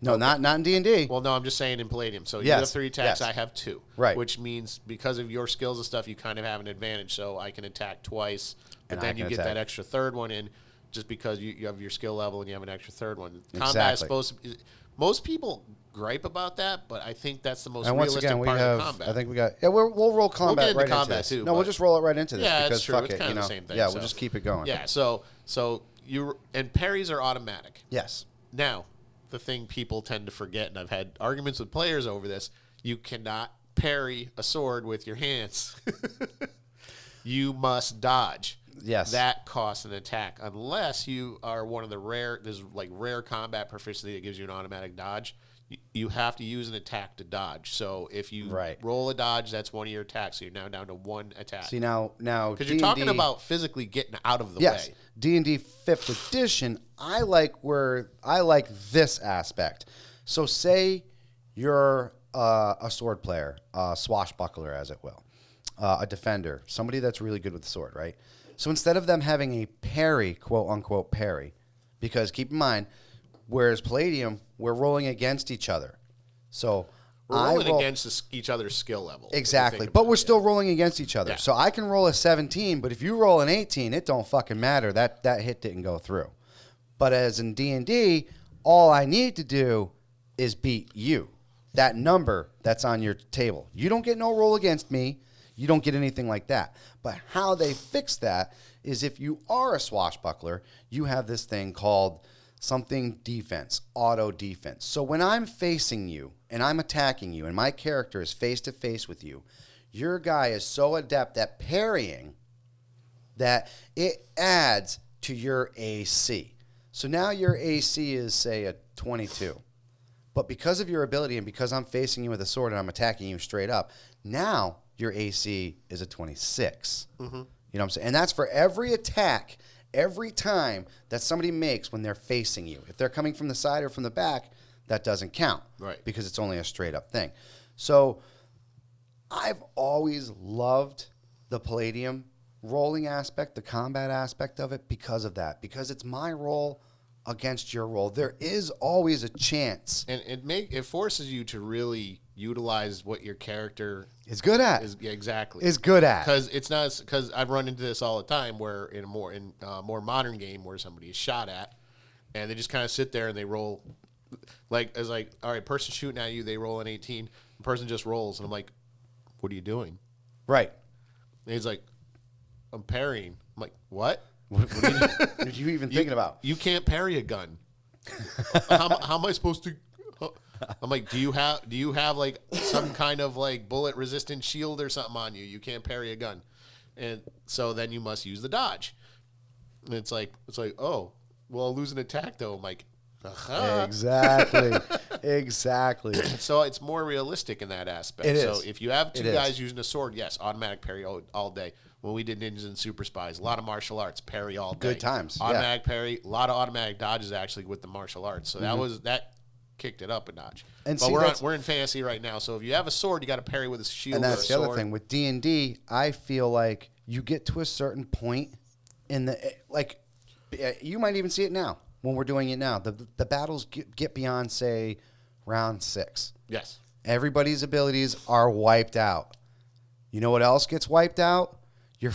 No, not in D&D. Well, no, I'm just saying in Palladium. So you Yes, have 3 attacks, yes. I have 2. Right. Which means because of your skills and stuff, you kind of have an advantage. So I can attack twice, but And then I you can get attack. that extra third one in just because you have your skill level and you have an extra third one. Combat Exactly. is supposed to. Most people gripe about that, but I think that's the most And once realistic again, we part have. of combat. I think we got. Yeah, we'll roll combat into right into combat this. too, No, we'll but- just roll it right into this Yeah, because it's true. fuck It's it. kind You of know. the same thing. Yeah, so. we'll just keep it going. Yeah. So you and parries are automatic. Yes. Now, the thing people tend to forget, and I've had arguments with players over this, you cannot parry a sword with your hands. You must dodge. Yes. That costs an attack unless you are one of the there's like rare combat proficiency that gives you an automatic dodge. You have to use an attack to dodge. So if you Right. roll a dodge, that's one of your attacks. So you're now down to 1 attack. See now Because you're talking about physically getting out of the yes, way. D&D 5th edition. I like this aspect. So say you're a sword player, a swashbuckler, as it will, a defender, somebody that's really good with the sword, right? So instead of them having a parry, quote unquote parry, because keep in mind, whereas Palladium, we're rolling against each other. So We're rolling against each other's skill level. Exactly. But we're still rolling against each other. Yeah. So I can roll a 17, but if you roll an 18, it don't fucking matter. That hit didn't go through. But as in D&D, all I need to do is beat you. That number that's on your table. You don't get no roll against me. You don't get anything like that. But how they fix that is if you are a swashbuckler, you have this thing called something defense, auto defense. So when I'm facing you and I'm attacking you and my character is face to face with you, your guy is so adept at parrying that it adds to your AC. So now your AC is, say, a 22. But because of your ability and because I'm facing you with a sword and I'm attacking you straight up, now your AC is a 26. Mm-hmm. You know what I'm saying? And that's for every attack, every time that somebody makes when they're facing you. If they're coming from the side or from the back, that doesn't count. Right. Because it's only a straight up thing. So I've always loved the Palladium rolling aspect, the combat aspect of it because of that. Because it's my role against your role. There is always a chance. And it forces you to really utilize what your character It's good at. is. Yeah, exactly. Is good at. Because it's not because I've run into this all the time where in a more modern game where somebody is shot at and they just kind of sit there and they roll like all right, person shooting at you, they roll an 18, the person just rolls and I'm like, what are you doing? Right. And he's like, I'm parrying. I'm like, what? What are you even thinking about? You can't parry a gun. how am I supposed to? I'm like, do you have like some kind of like bullet resistant shield or something on you? You can't parry a gun, and so then you must use the dodge. And it's like, oh, well, I'll lose an attack though. I'm like, Exactly. Exactly. So it's more realistic in that aspect. It So is. if you have It two is. guys using a sword, yes, automatic parry all day. When we did Ninjas and Super Spies, a lot of martial arts, parry all day. Good times, yeah. Automatic parry, a lot of automatic dodges actually with the martial arts. So that kicked it up a notch. And but see, we're in fantasy right now. So if you have a sword, you got to parry with a shield. And or that's a the sword. other thing with D&D. I feel like you get to a certain point in the you might even see it now when we're doing it now. The battles get beyond, say, round 6. Yes. Everybody's abilities are wiped out. You know what else gets wiped out? Your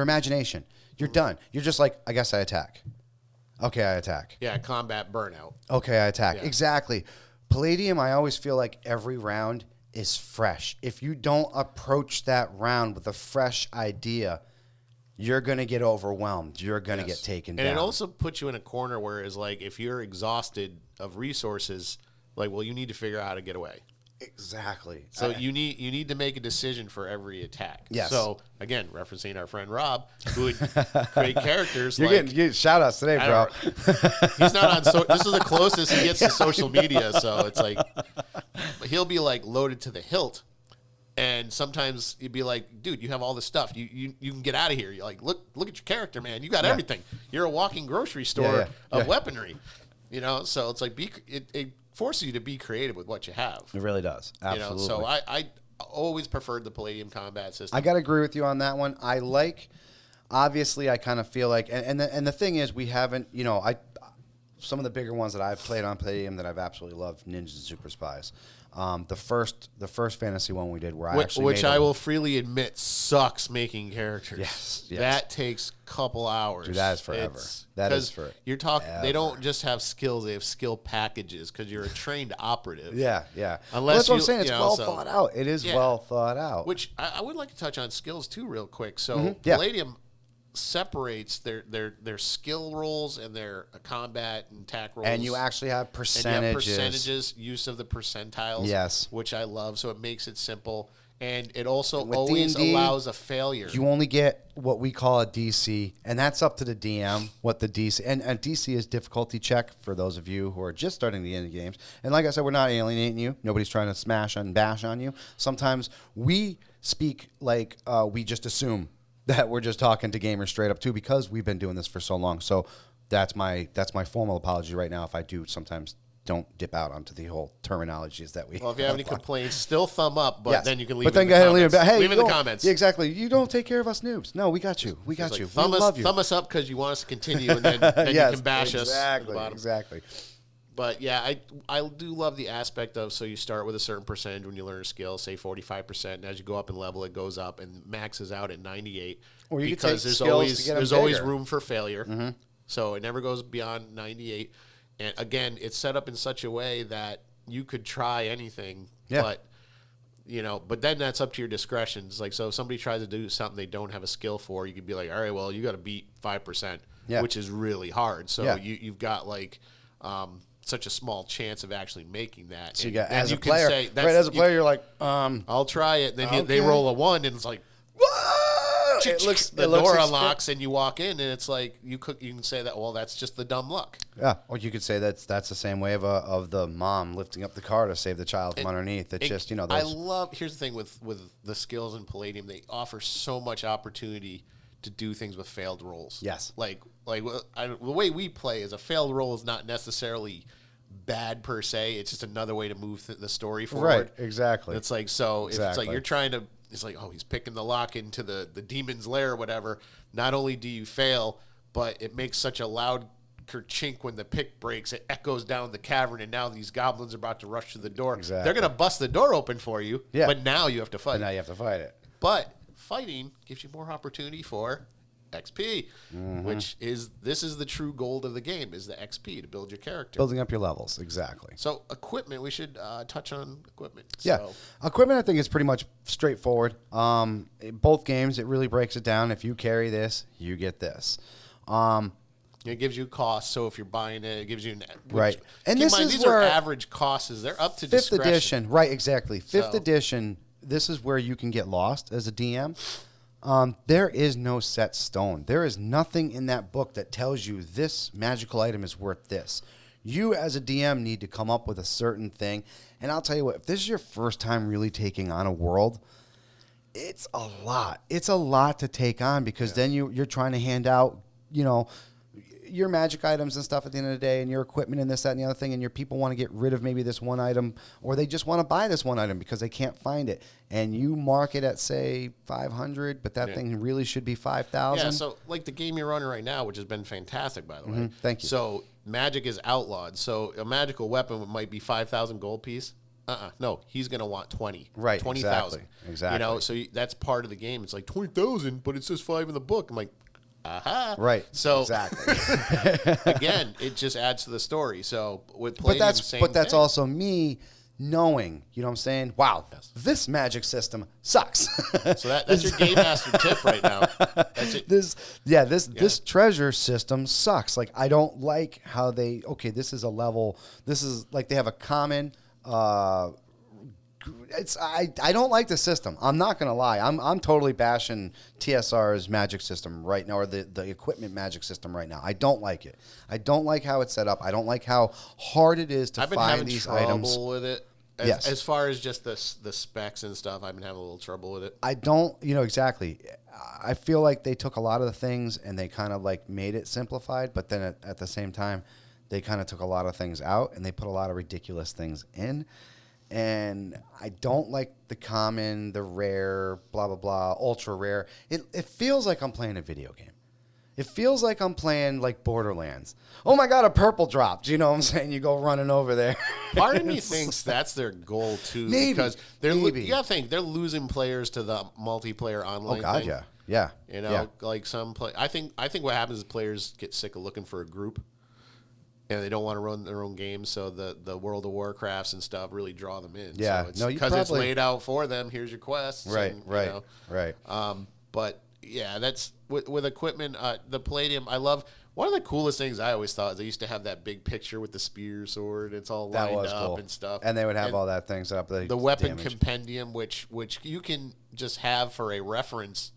imagination. You're done. You're just like, I guess I attack. Okay, I attack. Yeah, combat burnout. Okay, I attack. Yeah. Exactly. Palladium, I always feel like every round is fresh. If you don't approach that round with a fresh idea, you're going to get overwhelmed. You're going to get taken down. And it also puts you in a corner where it's like if you're exhausted of resources, like, well, you need to figure out how to get away. Exactly. So you need to make a decision for every attack. Yes. So again, referencing our friend Rob, who would create characters. You're getting shout outs today, bro. He's not on. This is the closest he gets to social media. So it's like he'll be like loaded to the hilt, and sometimes you'd be like, dude, you have all this stuff. You can get out of here. You're like, look at your character, man. You got everything. You're a walking grocery store of weaponry. You know, so it's like it forces you to be creative with what you have. It really does. Absolutely. You know, so always preferred the Palladium combat system. I got to agree with you on that one. Obviously, I kind of feel like, and the thing is, we haven't, some of the bigger ones that I've played on Palladium that I've absolutely loved, Ninjas and Super Spies. The first fantasy one we did, where which I will freely admit sucks making characters. Yes. That takes a couple hours. Dude, that is forever. That is forever. You're talking. They don't just have skills; they have skill packages because you're a trained operative. Yeah. Unless that's what I'm saying. It's well thought out. It is well thought out. Which I would like to touch on skills too, real quick. So Yeah. Palladium separates their skill rolls and their combat and attack rolls. And you actually have percentages. And you have percentages, use of the percentiles. Yes. Which I love. So it makes it simple. And it also With always D&D, allows a failure. You only get what we call a DC, and that's up to the DM what the DC, and DC is difficulty check for those of you who are just starting the indie games. And like I said, we're not alienating you. Nobody's trying to smash and bash on you. Sometimes we speak like we just assume that we're just talking to gamers straight up too, because we've been doing this for so long. So that's my formal apology right now if I do sometimes don't dip out onto the whole terminologies that we. Well, if you have any complaints, still thumb up, but then you can leave. But then go ahead and leave it. Hey, leave in the comments. Yeah, exactly. You don't take care of us noobs. No, we got you. We got you. We love you. Thumb us up because you want us to continue, and then yes, you can bash us at the bottom. Exactly. But yeah, I do love the aspect of, so you start with a certain percentage when you learn a skill, say 45%, and as you go up in level, it goes up and maxes out at 98. Or you because can take there's always bigger. room for failure. So it never goes beyond 98. And again, it's set up in such a way that you could try anything, but then that's up to your discretion. It's like, so if somebody tries to do something they don't have a skill for, you could be like, all right, well, you got to beat 5%, which is really hard. So you've got such a small chance of actually making that. So and, you got, and as you a player, can say, as a player, you're like, I'll try it. Then okay. they roll a 1, and it's like, the door unlocks, and you walk in, and it's like you can say that. Well, that's just the dumb luck. Yeah, or you could say that's the same way of the mom lifting up the car to save the child from underneath. It's just those. I love. Here's the thing with the skills in Palladium, they offer so much opportunity to do things with failed rolls. Yes, the way we play is a failed roll is not necessarily bad per se. It's just another way to move the story forward. Right, exactly. It's like, so if it's like you're trying to, it's like, oh, he's picking the lock into the demon's lair or whatever. Not only do you fail, but it makes such a loud kerchink when the pick breaks. It echoes down the cavern, and now these goblins are about to rush to the door. Exactly. They're going to bust the door open for you, but now you have to fight. But now you have to fight it. But fighting gives you more opportunity for XP, which is the true goal of the game, is the XP to build your character. Building up your levels, exactly. So equipment, we should touch on equipment. Yeah, So, equipment I think is pretty much straightforward. In both games, it really breaks it down. If you carry this, you get this. it gives you cost. So if you're buying it, it gives you right. And keep this in mind, is these where are average costs. They're up to fifth discretion. edition, right? Exactly. Fifth edition. This is where you can get lost as a DM. There is no set stone. There is nothing in that book that tells you this magical item is worth this. You as a DM need to come up with a certain thing. And I'll tell you what, if this is your first time really taking on a world, it's a lot. It's a lot to take on, because then you're trying to hand out, your magic items and stuff at the end of the day, and your equipment and this, that, and the other thing, and your people want to get rid of maybe this one item, or they just want to buy this one item because they can't find it. And you mark it at, say, 500, but that thing really should be 5,000. Yeah, so like the game you're running right now, which has been fantastic, by the way. Thank you. So magic is outlawed. So a magical weapon might be 5,000 gold piece. No, he's going to want 20. Right, 20,000. Exactly. So that's part of the game. It's like 20,000, but it says 5 in the book. I'm like, aha. Right. So exactly. again, it just adds to the story. So with Palladium, but that's also me knowing, you know what I'm saying? Wow, this magic system sucks. So that's your game master tip right now. That's it. This treasure system sucks. Like, I don't like how this is a level. This is like they have a common. I don't like the system. I'm not gonna lie. I'm totally bashing TSR's magic system right now, or the equipment magic system right now. I don't like it. I don't like how it's set up. I don't like how hard it is to find these items. I've been having trouble with it. Yes. As far as just the specs and stuff, I've been having a little trouble with it. I don't, exactly. I feel like they took a lot of the things and they kind of like made it simplified, but then at the same time, they kind of took a lot of things out and they put a lot of ridiculous things in. and I don't like the common, the rare, blah blah blah, ultra rare. It feels like I'm playing a video game. It feels like I'm playing like Borderlands. Oh my God, a purple dropped. You know what I'm saying? You go running over there. Part of me thinks that's their goal too, Maybe, because maybe. you gotta think they're losing players to the multiplayer online. Oh God, thing. yeah. You know, yeah. like some play. I think what happens is players get sick of looking for a group, and they don't want to run their own games. So the World of Warcrafts and stuff really draw them in. Yeah, so it's, no, you because it's probably- laid out for them. Here's your quests. Right, and, right, you know, right. But yeah, that's with equipment. The Palladium, I love. One of the coolest things I always thought is they used to have that big picture with the spear sword. It's all That lined was up cool. and stuff. And they would have all that thing set up. The weapon damage. compendium, which you can just have for a reference.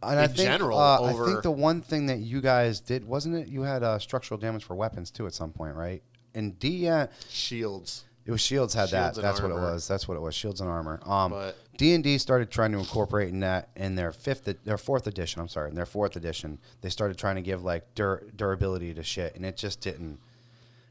And I in think, general, I over think the one thing that you guys did, wasn't it? You had structural damage for weapons too at some point, right? And shields. it was Shields had Shields that. and That's what it armor. was. That's what it was. Shields and armor. But- D&D started trying to incorporate in that in their fourth edition. I'm sorry, in their fourth edition, they started trying to give like durability to shit, and it just didn't.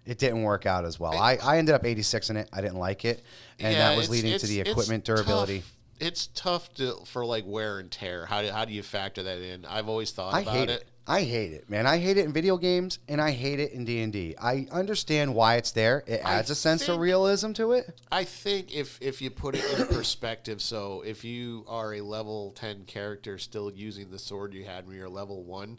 It didn't work out as well. I ended up 86 in it. I didn't like it, and that was leading to the equipment durability. It's tough for like wear and tear. How do you factor that in? I've always thought I about hate it. I hate it, man. I hate it in video games, and I hate it in D&D. I understand why it's there. It adds a sense of realism to it. I think if you put it in perspective, so if you are a level 10 character still using the sword you had when you're level 1,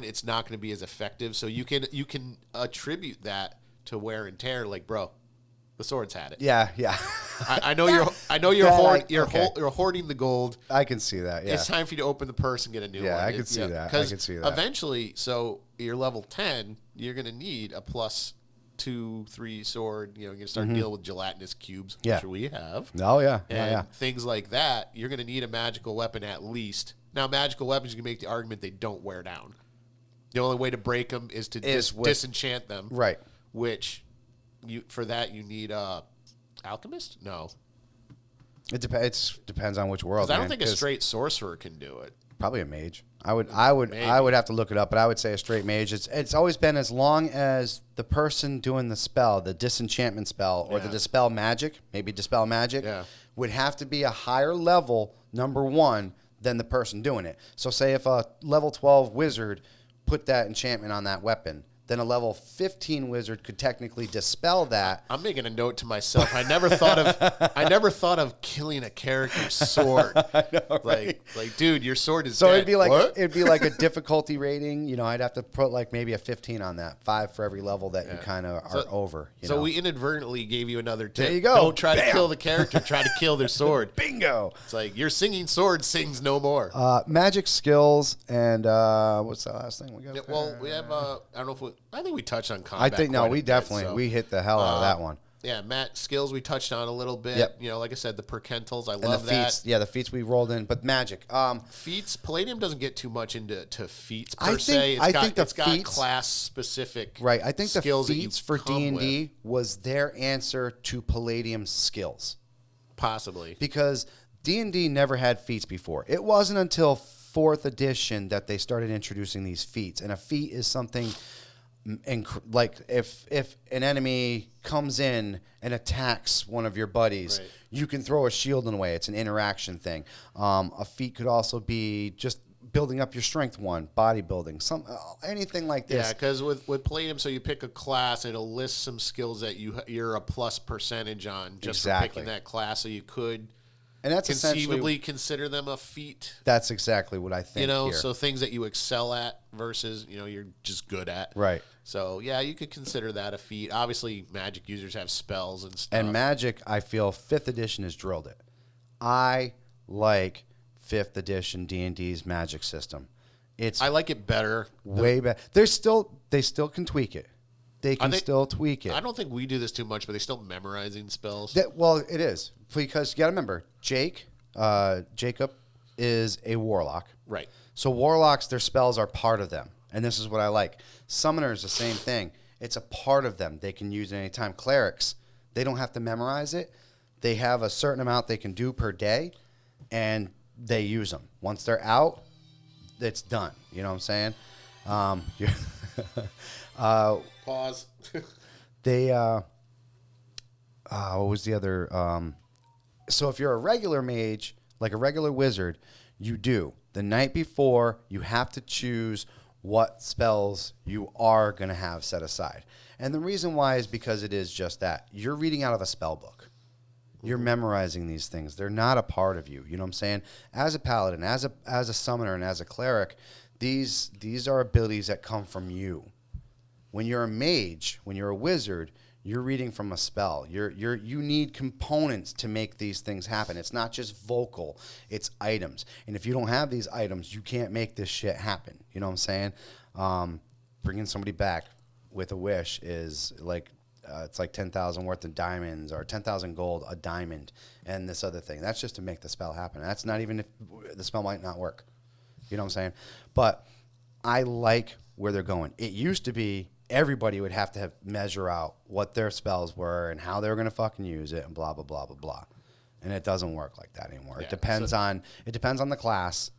it's not going to be as effective. So you can attribute that to wear and tear. Like, bro, the sword's had it. Yeah. I know you're hoarding the gold. I can see that. Yeah. It's time for you to open the purse and get a new one. Yeah, I can see that. I can see that. Eventually, so you're level 10, you're going to need a plus 2, 3 sword. You're going to start dealing with gelatinous cubes, Yeah. which we have. Oh yeah. And Yeah. things like that. You're going to need a magical weapon at least. Now, magical weapons, you can make the argument they don't wear down. The only way to break them is to disenchant them. Right. Which, for that, you need alchemist? No. It depends on which world. I don't man, think a 'cause straight sorcerer can do it. probably a mage. I would have to look it up, but I would say a straight mage. It's always been as long as the person doing the spell, the disenchantment spell or the dispel magic, would have to be a higher level, number one, than the person doing it. So say if a level 12 wizard put that enchantment on that weapon, then a level 15 wizard could technically dispel that. I'm making a note to myself. I never thought of killing a character's sword. I know, right? Like, dude, your sword is So dead. it'd be like a difficulty rating. I'd have to put like maybe a 15 on that, 5 for every level that you kind of are over. So we inadvertently gave you another tip. There you go. Don't try to Bam. kill the character. Try to kill their sword. Bingo. It's like your singing sword sings no more. Magic skills and what's the last thing we got? Yeah, well, we have. I don't know if I think we touched on combat. I think no, quite a we bit, definitely so. we hit the hell out of that one. Yeah, skills we touched on a little bit. Yep. Like I said, the percentils. I And love the that. feats, the feats we rolled in, but magic. Feats. Palladium doesn't get too much into feats I per think- se. I think the it's got feats- class specific. Right, I think the skills feats for D&D was their answer to Palladium's skills. Possibly. Because D&D never had feats before. It wasn't until 4th edition that they started introducing these feats. And a feat is something like if an enemy comes in and attacks one of your buddies, Right. you can throw a shield in the way. It's an interaction thing. A feat could also be just building up your strength bodybuilding, anything like this. Yeah, because with Palladium, so you pick a class, it'll list some skills that you're a plus percentage on just for Exactly. picking that class. So you could And that's conceivably essentially consider them a feat. that's exactly what I think here. So things that you excel at versus you're just good at. Right. So yeah, you could consider that a feat. Obviously, magic users have spells and stuff. And Magic, I feel 5th edition has drilled it. I like 5th edition D&D's Magic system. It's I like it better. way better. They still can tweak it. They can still tweak it. I don't think we do this too much, but they still memorizing spells. Well, it is because you got to remember, Jacob is a warlock. Right. So warlocks, their spells are part of them, and this is what I like. Summoners, the same thing. It's a part of them. They can use it anytime. Clerics, they don't have to memorize it. They have a certain amount they can do per day, and they use them. Once they're out, it's done. You know what I'm saying? Pause. They what was the other? So if you're a regular mage, like a regular wizard, you do. The night before, you have to choose what spells you are going to have set aside. And the reason why is because it is just that. You're reading out of a spell book. You're memorizing these things. They're not a part of you. You know what I'm saying? As a paladin, as a summoner, and as a cleric, these are abilities that come from you. When you're a mage, when you're a wizard, you're reading from a spell. You need components to make these things happen. It's not just vocal, it's items. And if you don't have these items, you can't make this shit happen. You know what I'm saying? Bringing somebody back with a wish is like, it's like 10,000 worth of diamonds or 10,000 gold, a diamond, and this other thing. That's just to make the spell happen. That's not even if the spell might not work. You know what I'm saying? But I like where they're going. It used to be everybody would have to measure out what their spells were and how they were going to fucking use it and blah, blah, blah, blah, blah. And it doesn't work like that anymore. Yeah, it depends on the class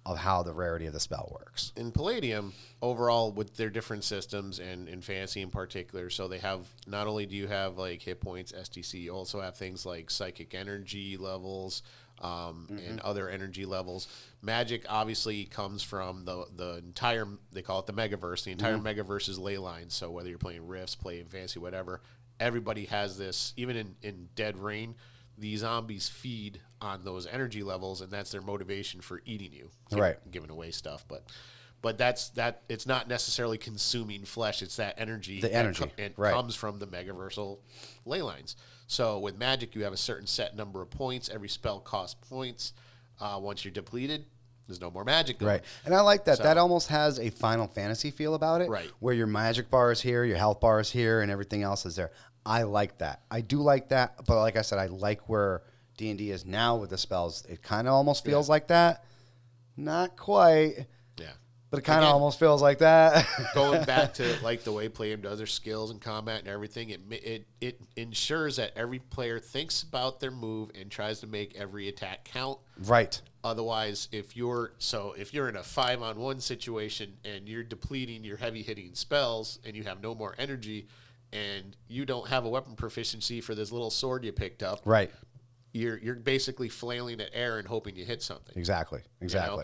of how the rarity of the spell works. In Palladium, overall, with their different systems and in fantasy in particular, so they have, not only do you have like hit points, STC, you also have things like psychic energy levels, and other energy levels. Magic obviously comes from the entire, they call it the megaverse. The entire megaverse is ley lines. So whether you're playing Rifts, playing fantasy, whatever, everybody has this. Even in Dead Rain, the zombies feed on those energy levels, and that's their motivation for eating you. Right. Giving away stuff, but that's that. It's not necessarily consuming flesh. It's that energy. The energy. Right. Comes from the megaversal ley lines. So with magic, you have a certain set number of points. Every spell costs points. Once you're depleted, there's no more magic. Right. And I like that. So, that almost has a Final Fantasy feel about it. Right. Where your magic bar is here, your health bar is here, and everything else is there. I like that. I do like that. But like I said, I like where D&D is now with the spells. It kind of almost feels like that. Not quite. Yeah. But it kind of almost feels like that. Going back to like the way Palladium does their skills and combat and everything, it ensures that every player thinks about their move and tries to make every attack count. Right. Otherwise, if you're in a 5-on-1 situation and you're depleting your heavy hitting spells and you have no more energy and you don't have a weapon proficiency for this little sword you picked up, right. You're basically flailing at air and hoping you hit something. Exactly. You know?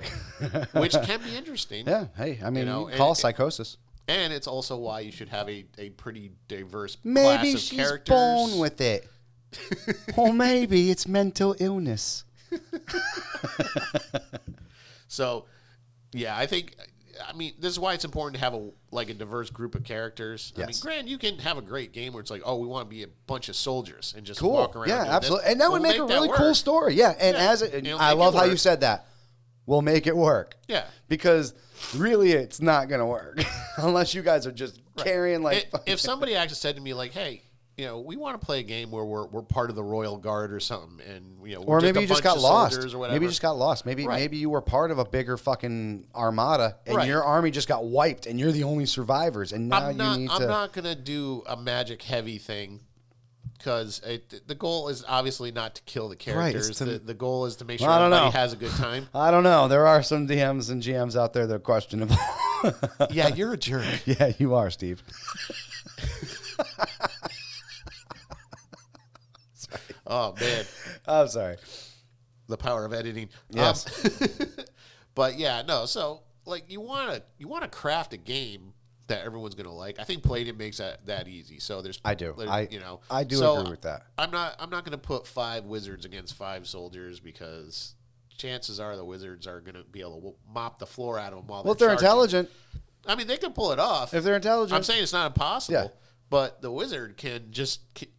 Which can be interesting. Yeah. Hey, I mean, you call psychosis. And it's also why you should have a pretty diverse class maybe of she's characters. born with it. Or maybe it's mental illness. So, yeah, I mean, this is why it's important to have a diverse group of characters. Yes. I mean, granted, you can have a great game where it's like, oh, we want to be a bunch of soldiers and just cool. walk around. Yeah, absolutely. And that would make a really work. cool story. Yeah, and I love how you said that. We'll make it work. Yeah. Because really, it's not going to work unless you guys are just carrying like. If somebody actually said to me like, hey, we want to play a game where we're part of the Royal Guard or something, and we're or maybe you just got lost. Or whatever. Maybe you just got lost. Maybe you were part of a bigger fucking armada, and your army just got wiped, and you're the only survivors. And now I'm not gonna do a magic heavy thing because the goal is obviously not to kill the characters. Right, the goal is to make sure everybody has a good time. I don't know. There are some DMs and GMs out there that are questionable. Yeah, you're a jerk. Yeah, you are, Steve. Oh man, I'm sorry. The power of editing. Yes, but yeah, no. So like, you want to craft a game that everyone's gonna like. I think Palladium makes that easy. So I do agree with that. I'm not gonna put 5 wizards against 5 soldiers because chances are the wizards are gonna be able to mop the floor out of them while they're intelligent. I mean, they can pull it off if they're intelligent. I'm saying it's not impossible. Yeah. But the wizard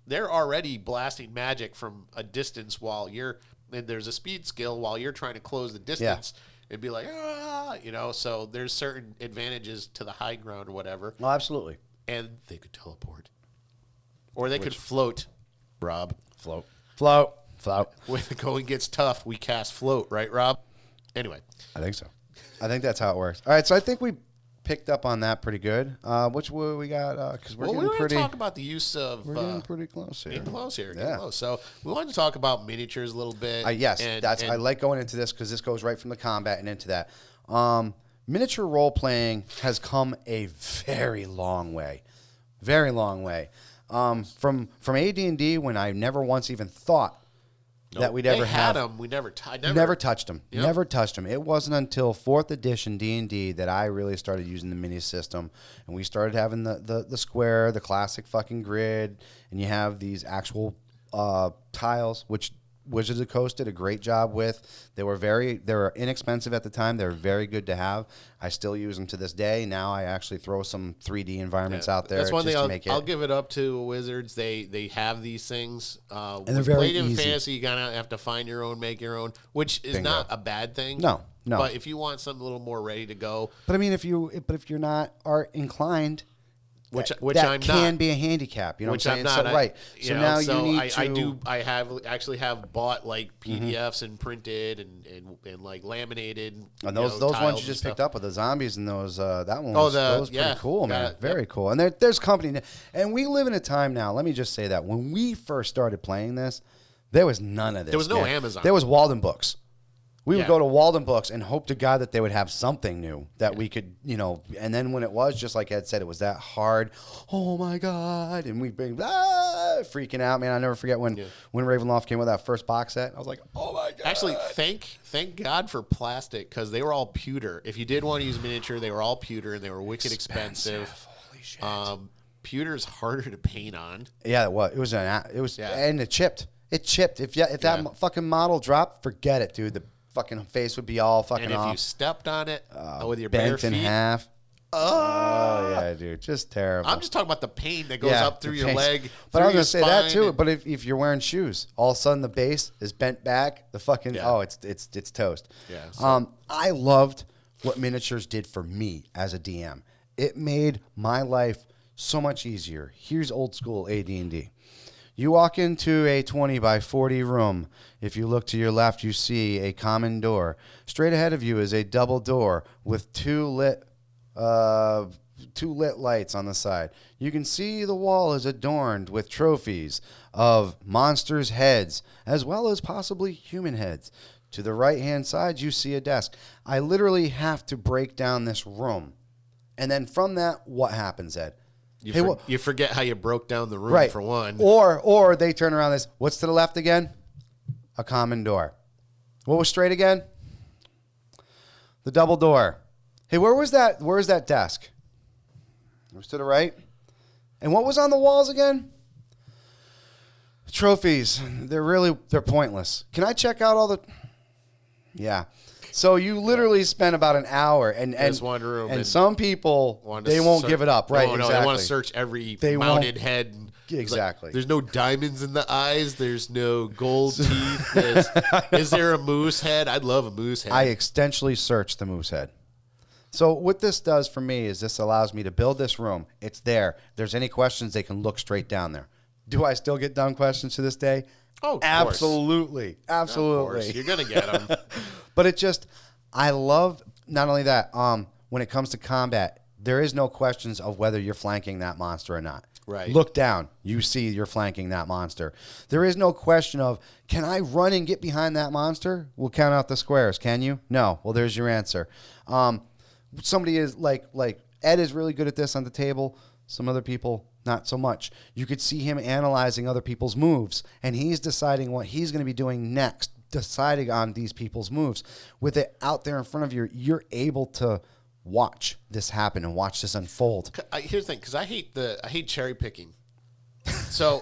they're already blasting magic from a distance and there's a speed skill while you're trying to close the distance and be like, so there's certain advantages to the high ground or whatever. Oh, absolutely. And they could teleport. Or they could float, Rob. Float. When the going gets tough, we cast float, right, Rob? Anyway. I think so. I think that's how it works. All right, so I think we picked up on that pretty good. Which one we got? Because we're getting pretty. We talk about the use of. We're getting pretty close here. Getting close. So we wanted to talk about miniatures a little bit. Yes, I like going into this because this goes right from the combat and into that. Miniature role playing has come a very long way. Very long way. From AD&D, when I never once even thought that we'd ever had have them. We never never touched them. Yep. Never touched them. It wasn't until 4th edition D&D that I really started using the mini system, and we started having the square, the classic fucking grid, and you have these actual tiles, which Wizards of the Coast did a great job with. They were inexpensive at the time. They were very good to have. I still use them to this day. Now I actually throw some 3D environments out there. That's one just thing I'll give it up to Wizards. They have these things. And they're with very Palladium easy. Fantasy, you gotta have to find your own, make your own, which is not a bad thing. No. But if you want something a little more ready to go, But I mean, if you're not art inclined, which that I'm can not. be a handicap. You know Which what I'm I'm saying? not. So, right. So now you need to. I have actually have bought like PDFs and printed and like laminated. And those ones you just picked up with the zombies and those that one was pretty cool, man. Very cool. And there's company, and we live in a time now. Let me just say that when we first started playing this, there was none of this. There was no man. Amazon. There was Walden Books. We would go to Walden Books and hope to God that they would have something new that we could, and then when it was, just like Ed said, it was that hard. Oh my God. And we'd be freaking out, man. I never forget when Ravenloft came with that first box set. I was like, oh my God. Actually, thank God for plastic, because they were all pewter. If you did want to use miniature, they were all pewter and they were wicked expensive. Holy shit. Pewter's harder to paint on. Yeah, it was. And it chipped. It chipped. If that fucking model dropped, forget it, dude. The fucking face would be all fucking off. And if you stepped on it with your bare bent feet, in half. Oh yeah, dude, just terrible. I'm just talking about the pain that goes up through your leg. But I was gonna say that too. But if you're wearing shoes, all of a sudden the base is bent back. The fucking it's toast. Yeah. So. I loved what miniatures did for me as a DM. It made my life so much easier. Here's old school AD&D. You walk into a 20 by 40 room. If you look to your left, you see a common door. Straight ahead of you is a double door with two lit lights on the side. You can see the wall is adorned with trophies of monsters' heads, as well as possibly human heads. To the right-hand side, you see a desk. I literally have to break down this room. And then from that, what happens, Ed? You forget how you broke down the room, for one. Or they turn around this. What's to the left again? A common door. What was straight again? The double door. Hey, where was that? Where is that desk? It was to the right. And what was on the walls again? Trophies. They're pointless. Can I check out all the... Yeah. So you literally spent about an hour, and one room, and some people they won't give it up, right? No, exactly. They want to search every mounted head. Exactly. Like, there's no diamonds in the eyes. There's no gold teeth. Is there a moose head? I'd love a moose head. I extensionally searched the moose head. So what this does for me is this allows me to build this room. It's there. If there's any questions, they can look straight down there. Do I still get dumb questions to this day? Oh, absolutely. Absolutely. Of course. You're going to get them. But I love not only that, when it comes to combat, there is no questions of whether you're flanking that monster or not. Right. Look down. You see you're flanking that monster. There is no question of, can I run and get behind that monster? We'll count out the squares. Can you? No. Well, there's your answer. Somebody is like Ed is really good at this on the table. Some other people, not so much. You could see him analyzing other people's moves, and he's deciding what he's going to be doing next, deciding on these people's moves. With it out there in front of you, you're able to watch this happen and watch this unfold. Here's the thing, because I hate cherry picking. So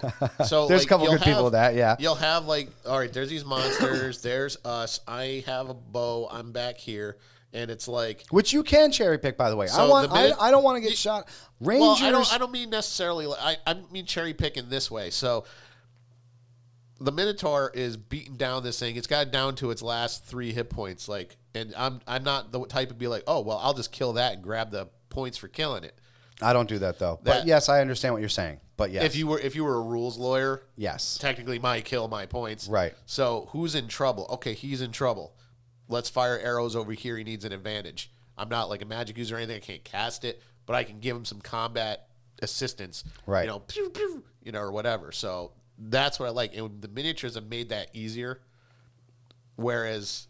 there's a couple good people with that, yeah. You'll have all right, there's these monsters, there's us, I have a bow, I'm back here. And it's like, which you can cherry pick, by the way. So I don't want to get shot. Rangers. Well, I don't mean necessarily. I mean cherry picking this way. So the Minotaur is beating down this thing. It's got down to its last 3 hit points. And I'm not the type to be like, oh well, I'll just kill that and grab the points for killing it. I don't do that though. But yes, I understand what you're saying. But yes, if you were a rules lawyer, yes, technically my kill, my points. Right. So who's in trouble? Okay, he's in trouble. Let's fire arrows over here. He needs an advantage. I'm not like a magic user or anything. I can't cast it, but I can give him some combat assistance. Right. Pew, pew, or whatever. So that's what I like. And the miniatures have made that easier. Whereas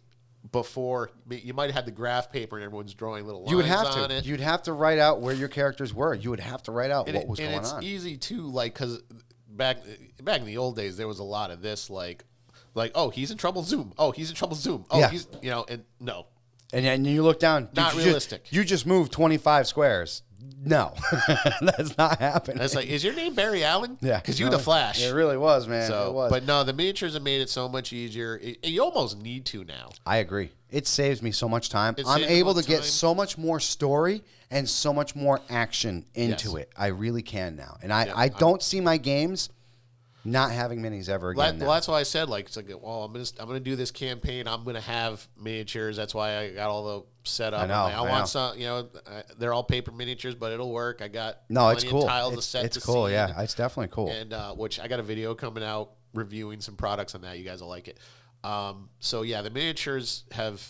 before you might have had the graph paper and everyone's drawing little lines You would have on to. it. You'd have to write out where your characters were. You would have to write out what was going it's on. easy too, like because back in the old days there was a lot of this, like oh, he's in trouble, zoom. Oh, he's in trouble, zoom. Oh, Yeah. he's and no, And then you look down. Dude, Not realistic. You just moved 25 squares. No, that's not happening. it's like, is your name Barry Allen? Yeah, because you're the Flash. It really was, man. So, it was. but no, the miniatures have made it so much easier. You almost need to now. I agree. It saves me so much time. It I'm saves you able to much get time. so much more story and so much more action into Yes. it. I really can now. And I don't see my games not having minis ever again. Well, that's why I said, like, it's like, well, I'm gonna do this campaign. I'm gonna have miniatures. That's why I got all the set up. I know, I'm like, I know. want some. They're all paper miniatures, but it'll work. I got No, it's plenty cool. of tiles to It's, set it's the cool. scene. Yeah, it's definitely cool. And which I got a video coming out reviewing some products on that. You guys will like it. So yeah, the miniatures have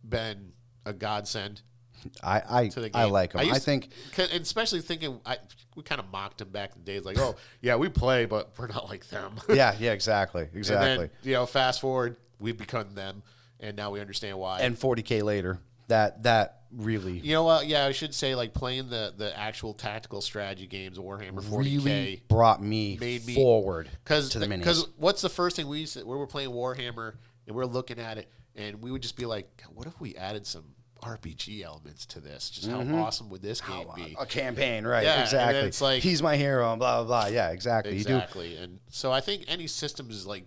been a godsend. I To the I game. like them. I think and especially thinking, we kind of mocked them back in the days, like, oh yeah, we play, but we're not like them. yeah, exactly. And then, And fast forward, we've become them, and now we understand why. 40K later, that really you know what? Yeah, I should say, like, playing the actual tactical strategy games of Warhammer 40K really brought me made me- forward because to the minis. Because what's the first thing we were playing Warhammer and we're looking at it, and we would just be like, what if we added some RPG elements to this? Just how awesome would this game be? A campaign, right? Yeah, and exactly. then it's like- he's my hero, and blah blah blah. Yeah, exactly. You do. Exactly. And so I think any system is like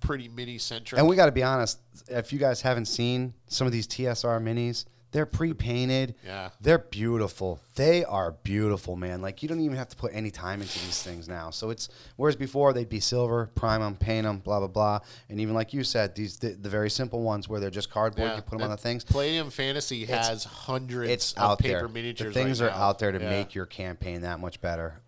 pretty mini centric. And we got to be honest. If you guys haven't seen some of these TSR minis, they're pre-painted. Yeah. They're beautiful. They are beautiful, man. Like, you don't even have to put any time into these things now. So it's, whereas before they'd be silver, prime them, paint them, blah, blah, blah. And even like you said, the very simple ones where they're just cardboard, you put them on the things. Palladium Fantasy has hundreds It's of out paper there. miniatures. The things right are now. out there to Yeah. make your campaign that much better.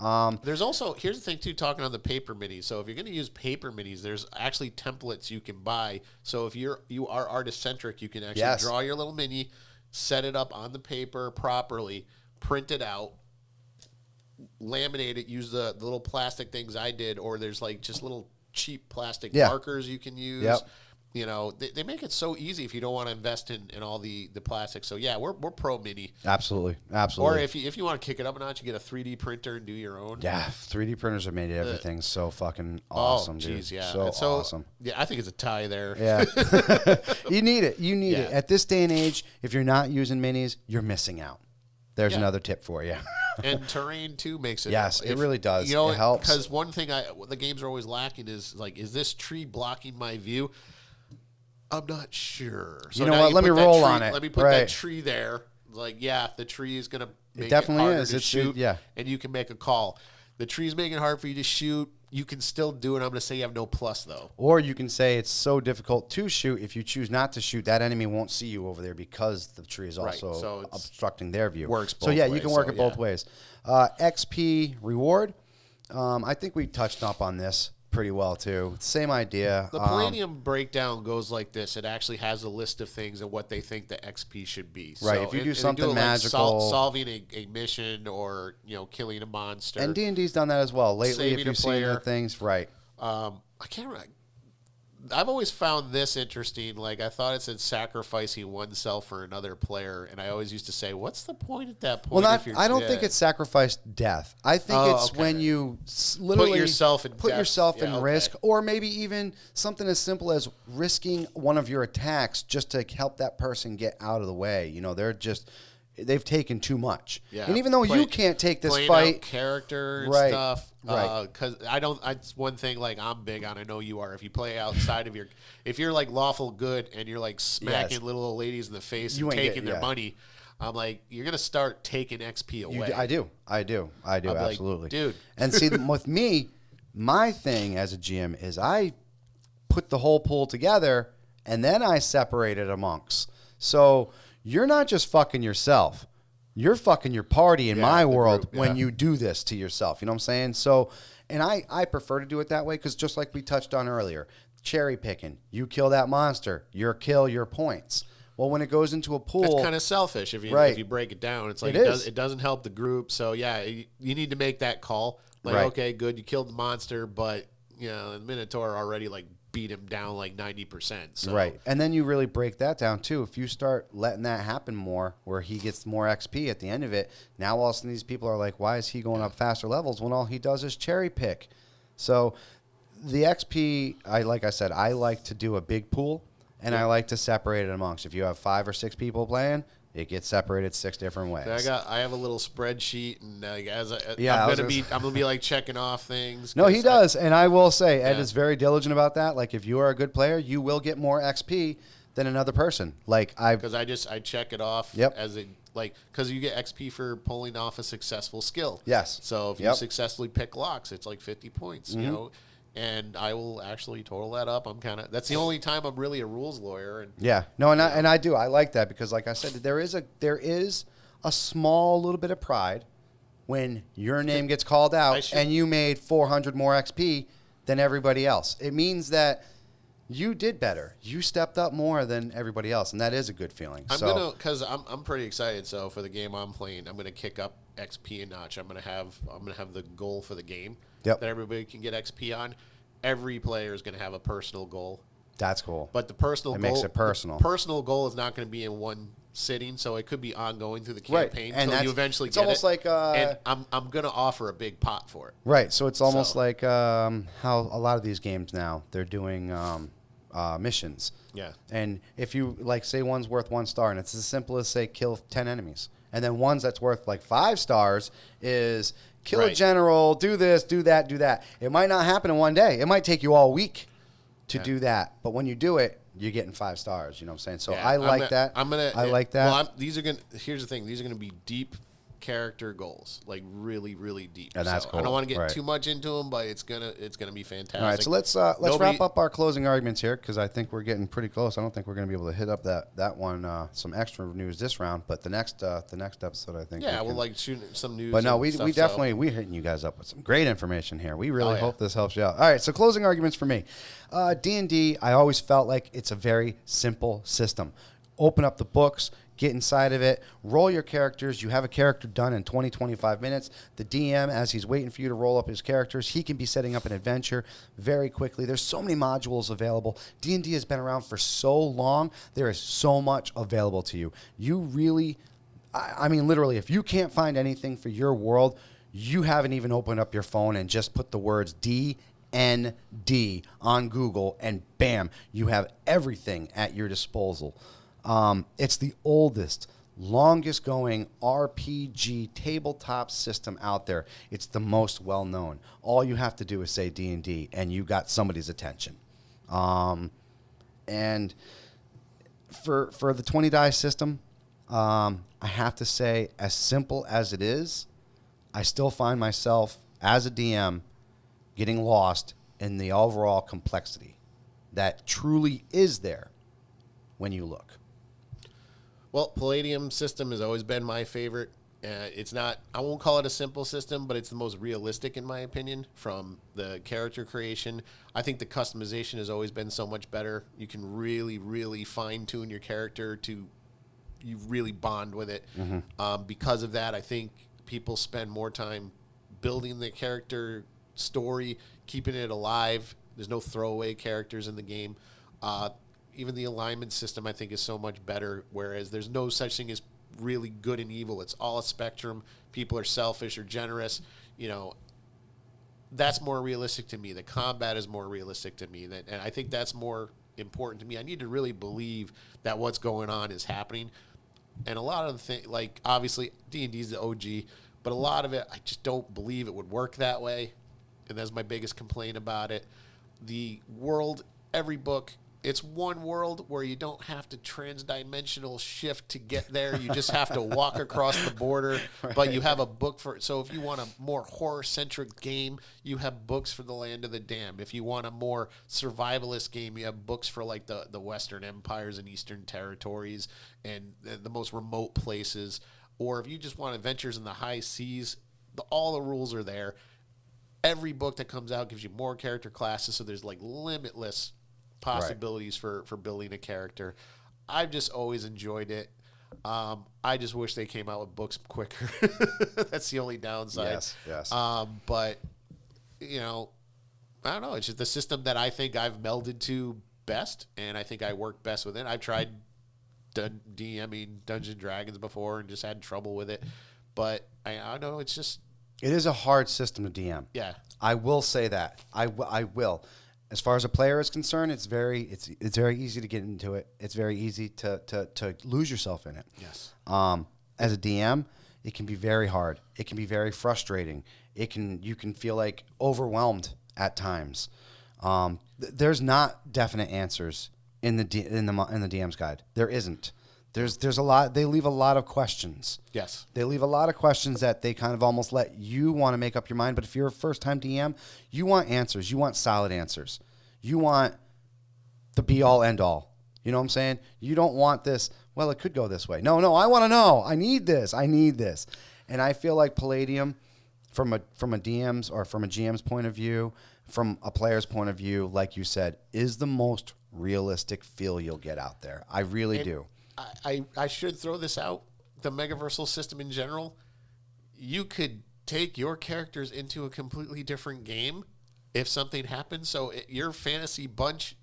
There's also, here's the thing too, talking on the paper minis. So if you're going to use paper minis, there's actually templates you can buy. So if you are artist centric, you can actually Yes. draw your little mini, set it up on the paper properly, print it out, laminate it, use the little plastic things I did, or there's like just little cheap plastic markers you can use. Yep. They make it so easy if you don't want to invest in all the plastic. So yeah, we're pro mini. Absolutely. Or Absolutely. if you want to kick it up a notch, you get a 3D printer and do your own. Yeah, 3D printers have made everything so fucking awesome, dude. Geez, yeah. So, And awesome. Yeah, I think it's a tie there. Yeah. You need it. You need it. Yeah. At this day and age, if you're not using minis, you're missing out. There's Yeah. another tip for you. And terrain too makes it. Yes, it really does. It helps. Because one thing the games are always lacking is, like, is this tree blocking my view? I'm not sure. So You know now what? Let me put that roll tree- on it. Let me put Right. that tree there. Like, yeah, the tree is gonna make definitely harder is. to It's- shoot. yeah. And you can make a call. The tree's making it hard for you to shoot. You can still do it. I'm gonna say you have no plus though. Or you can say it's so difficult to shoot. If you choose not to shoot, that enemy won't see you over there because the tree is Right, also so it's- obstructing their view. works So both yeah, you ways, can work so it both yeah. ways. XP reward. I think we touched up on this pretty well too. Same idea. The Palladium breakdown goes like this. It actually has a list of things and what they think the XP should be. Right, So if you do and something like magical- solving a mission, or killing a monster. And D&D's done that as well lately. Saving If a you've seen the player. things, right? I can't remember. I've always found this interesting. Like, I thought it said sacrificing oneself for another player, and I always used to say, "What's the point at that point?" Well, if you're I don't think dead? it's sacrificed death. I think Oh, it's okay. when you literally yourself in put death. yourself Yeah, in okay. risk, or maybe even something as simple as risking one of your attacks just to help that person get out of the way. They've taken too much. Yeah. And even though you Play- can't take this playing fight, out character and Right, stuff. right. Because it's one thing, like, I'm big on. I know you are. If you play outside of if you're like lawful good and you're like smacking Yes. little old ladies in the face You and ain't taking get- their yeah. money, I'm like, you're gonna start taking XP away. I do, I'm like, absolutely, dude. And see, with me, my thing as a GM is I put the whole pool together and then I separate it amongst. So you're not just fucking yourself. You're fucking your party in my the world group, when yeah. you do this to yourself. You know what I'm saying? So, and I prefer to do it that way because just like we touched on earlier, cherry picking. You kill that monster, your kill, your points. Well, when it goes into a pool, It's kind of selfish if you Right. if you break it down. It's like It is. it doesn't help the group. So yeah, you need to make that call. Like, Right. okay, good, you killed the monster, but the Minotaur already like beat him down like 90%. So. Right. And then you really break that down too. If you start letting that happen more, where he gets more XP at the end of it, now all of a sudden these people are like, why is he going up faster levels when all he does is cherry pick? So the XP, like I said, I like to do a big pool, and I like to separate it amongst. If you have 5 or 6 people playing, it gets separated 6 different ways. I have a little spreadsheet, and I'm gonna be like checking off things. No, he does, and I will say Ed is very diligent about that. Like if you are a good player, you will get more XP than another person. Like because I check it off. Yep. As it like because you get XP for pulling off a successful skill. Yes. So if you successfully pick locks, it's like 50 points. You know. And I will actually total that up. That's the only time I'm really a rules lawyer. And I do. I like that because, like I said, there is a small little bit of pride when your name gets called out and you made 400 more XP than everybody else. It means that you did better. You stepped up more than everybody else, and that is a good feeling. I'm pretty excited. So for the game I'm playing, I'm gonna kick up XP a notch. I'm gonna have the goal for the game. That everybody can get XP on. Every player is going to have a personal goal. That's cool. But the personal goal makes it personal. The personal goal is not going to be in one sitting, so it could be ongoing through the campaign until you eventually get it. It's almost like and I'm going to offer a big pot for it. Right. So it's almost like how a lot of these games now they're doing missions. Yeah. And if you say one's worth 1 star, and it's as simple as say kill 10 enemies, and then one's that's worth like 5 stars is kill a general, do this, do that, do that. It might not happen in one day. It might take you all week to do that. But when you do it, you're getting 5 stars. You know what I'm saying? So I like that. I like that. Well, here's the thing. These are going to be deep character goals, like really, really deep. And that's cool. I don't want to get too much into them, but it's gonna be fantastic. All right, so let's wrap up our closing arguments here because I think we're getting pretty close. I don't think we're going to be able to hit up that one some extra news this round, but the next episode I think. Yeah, we'll like shoot some news. But no, we definitely we're hitting you guys up with some great information here. We really hope this helps you out. All right, so closing arguments for me. D&D, I always felt like it's a very simple system. Open up the books. Get inside of it, roll your characters. You have a character done in 20, 25 minutes. The DM, as he's waiting for you to roll up his characters, he can be setting up an adventure very quickly. There's so many modules available. D&D has been around for so long. There is so much available to you. You really, I mean, literally, if you can't find anything for your world, you haven't even opened up your phone and just put the words D&D on Google, and bam, you have everything at your disposal. It's the oldest, longest going RPG tabletop system out there. It's the most well known. All you have to do is say D&D and you got somebody's attention. And for the 20 die system, I have to say, as simple as it is, I still find myself as a DM getting lost in the overall complexity that truly is there when you look. Well, Palladium system has always been my favorite. It's not, I won't call it a simple system, but it's the most realistic in my opinion from the character creation. I think the customization has always been so much better. You can really, really fine tune your character to you really bond with it. Mm-hmm. Because of that, I think people spend more time building the character story, keeping it alive. There's no throwaway characters in the game. Even the alignment system, I think, is so much better, whereas there's no such thing as really good and evil. It's all a spectrum. People are selfish or generous. You know, that's more realistic to me. The combat is more realistic to me. And I think that's more important to me. I need to really believe that what's going on is happening. And a lot of the things, like, obviously, D&D is the OG, but a lot of it, I just don't believe it would work that way. And that's my biggest complaint about it. The world, every book, it's one world where you don't have to transdimensional shift to get there. You just have to walk across the border, but you have a book for it. So if you want a more horror-centric game, you have books for the Land of the Damned. If you want a more survivalist game, you have books for like the Western empires and Eastern territories and the most remote places. Or if you just want adventures in the high seas, all the rules are there. Every book that comes out gives you more character classes, so there's like limitless possibilities for building a character. I've just always enjoyed it. I just wish they came out with books quicker. That's the only downside. Yes. But, you know, I don't know. It's just the system that I think I've melded to best, and I think I work best with it. I've tried DMing Dungeons and Dragons before and just had trouble with it, but I don't know. It's just It is a hard system to DM. yeah. I will say that. I will. As far as a player is concerned, it's very easy to get into it. It's very easy to lose yourself in it. Yes. As a DM, it can be very hard. It can be very frustrating. You can feel like overwhelmed at times. There's not definite answers in the DM's guide. There isn't. There's a lot. They leave a lot of questions. Yes. They leave a lot of questions that they kind of almost let you want to make up your mind. But if you're a first-time DM, you want answers. You want solid answers. You want the be-all, end-all. You know what I'm saying? You don't want this, well, it could go this way. No, I want to know. I need this. And I feel like Palladium, from a DM's or from a GM's point of view, from a player's point of view, like you said, is the most realistic feel you'll get out there. I really do. I should throw this out. The Megaversal system in general, you could take your characters into a completely different game if something happens. So your fantasy bunch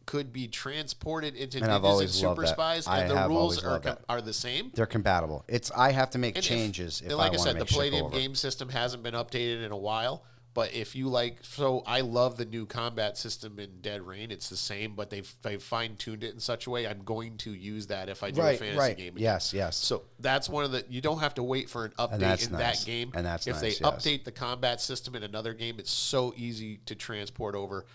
could be transported into Ninjas and Super Spies, and the rules are the same. They're compatible. I have to make changes if I want to make shit go over. Like I said, the Palladium game system hasn't been updated in a while. But if you I love the new combat system in Dead Rain. It's the same, but they've fine-tuned it in such a way. I'm going to use that if I do a fantasy game again. Yes. So that's one of you don't have to wait for an update in that game. And that's if they update the combat system in another game, it's so easy to transport over.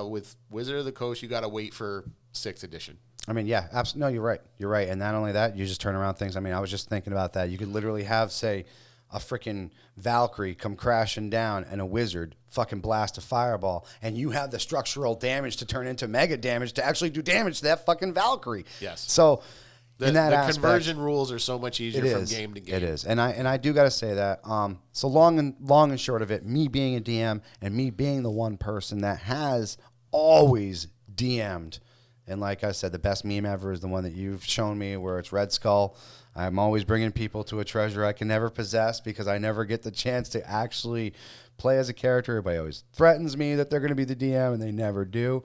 With Wizard of the Coast, you got to wait for 6th edition. I mean, yeah, absolutely. No, you're right. You're right. And not only that, you just turn around things. I mean, I was just thinking about that. You could literally have, say, a freaking Valkyrie come crashing down and a wizard fucking blast a fireball, and you have the structural damage to turn into mega damage to actually do damage to that fucking Valkyrie. Yes. So the conversion rules are so much easier from game to game. It is. And I do got to say that. So long and short of it, me being a DM and me being the one person that has always DM'd, and like I said, the best meme ever is the one that you've shown me where it's Red Skull. I'm always bringing people to a treasure I can never possess because I never get the chance to actually play as a character. Everybody always threatens me that they're going to be the DM, and they never do.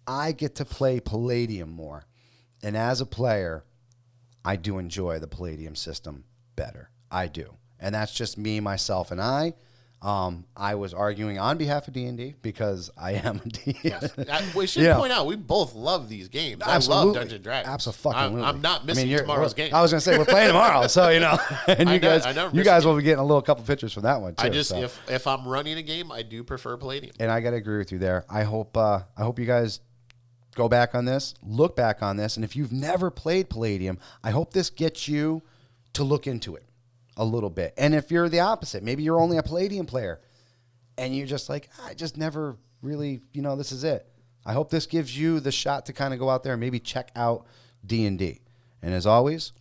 I get to play Palladium more. And as a player, I do enjoy the Palladium system better. I do. And that's just me, myself, and I. I was arguing on behalf of D&D because I am a DM. Yes. We should point out we both love these games. Absolutely. I love Dungeons and Dragons. Absolutely. I'm not missing tomorrow's game. I was going to say we're playing tomorrow, so and you guys will be getting a couple pictures from that one too. If I'm running a game, I do prefer Palladium. And I got to agree with you there. I hope you guys go back on this, look back on this, and if you've never played Palladium, I hope this gets you to look into it a little bit. And if you're the opposite, maybe you're only a Palladium player and you're just like, I just never really, this is it. I hope this gives you the shot to kind of go out there and maybe check out D&D. And as always,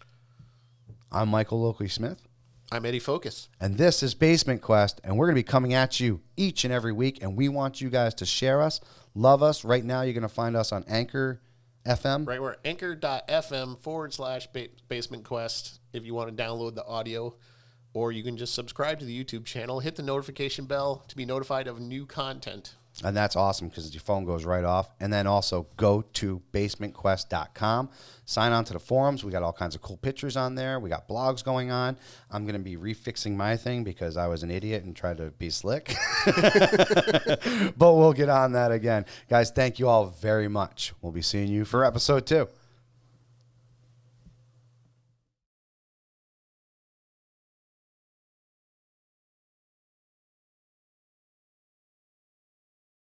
I'm Michael Loki Smith. I'm Eddie Focus. And this is Basement Quest, and we're going to be coming at you each and every week, and we want you guys to share us, love us. Right now, you're going to find us on Anchor FM. Right, we're anchor.fm/Basement Quest if you want to download the audio, or you can just subscribe to the YouTube channel, hit the notification bell to be notified of new content. And that's awesome because your phone goes right off. And then also go to basementquest.com. Sign on to the forums. We got all kinds of cool pictures on there. We got blogs going on. I'm going to be refixing my thing because I was an idiot and tried to be slick. But we'll get on that again. Guys, thank you all very much. We'll be seeing you for episode 2.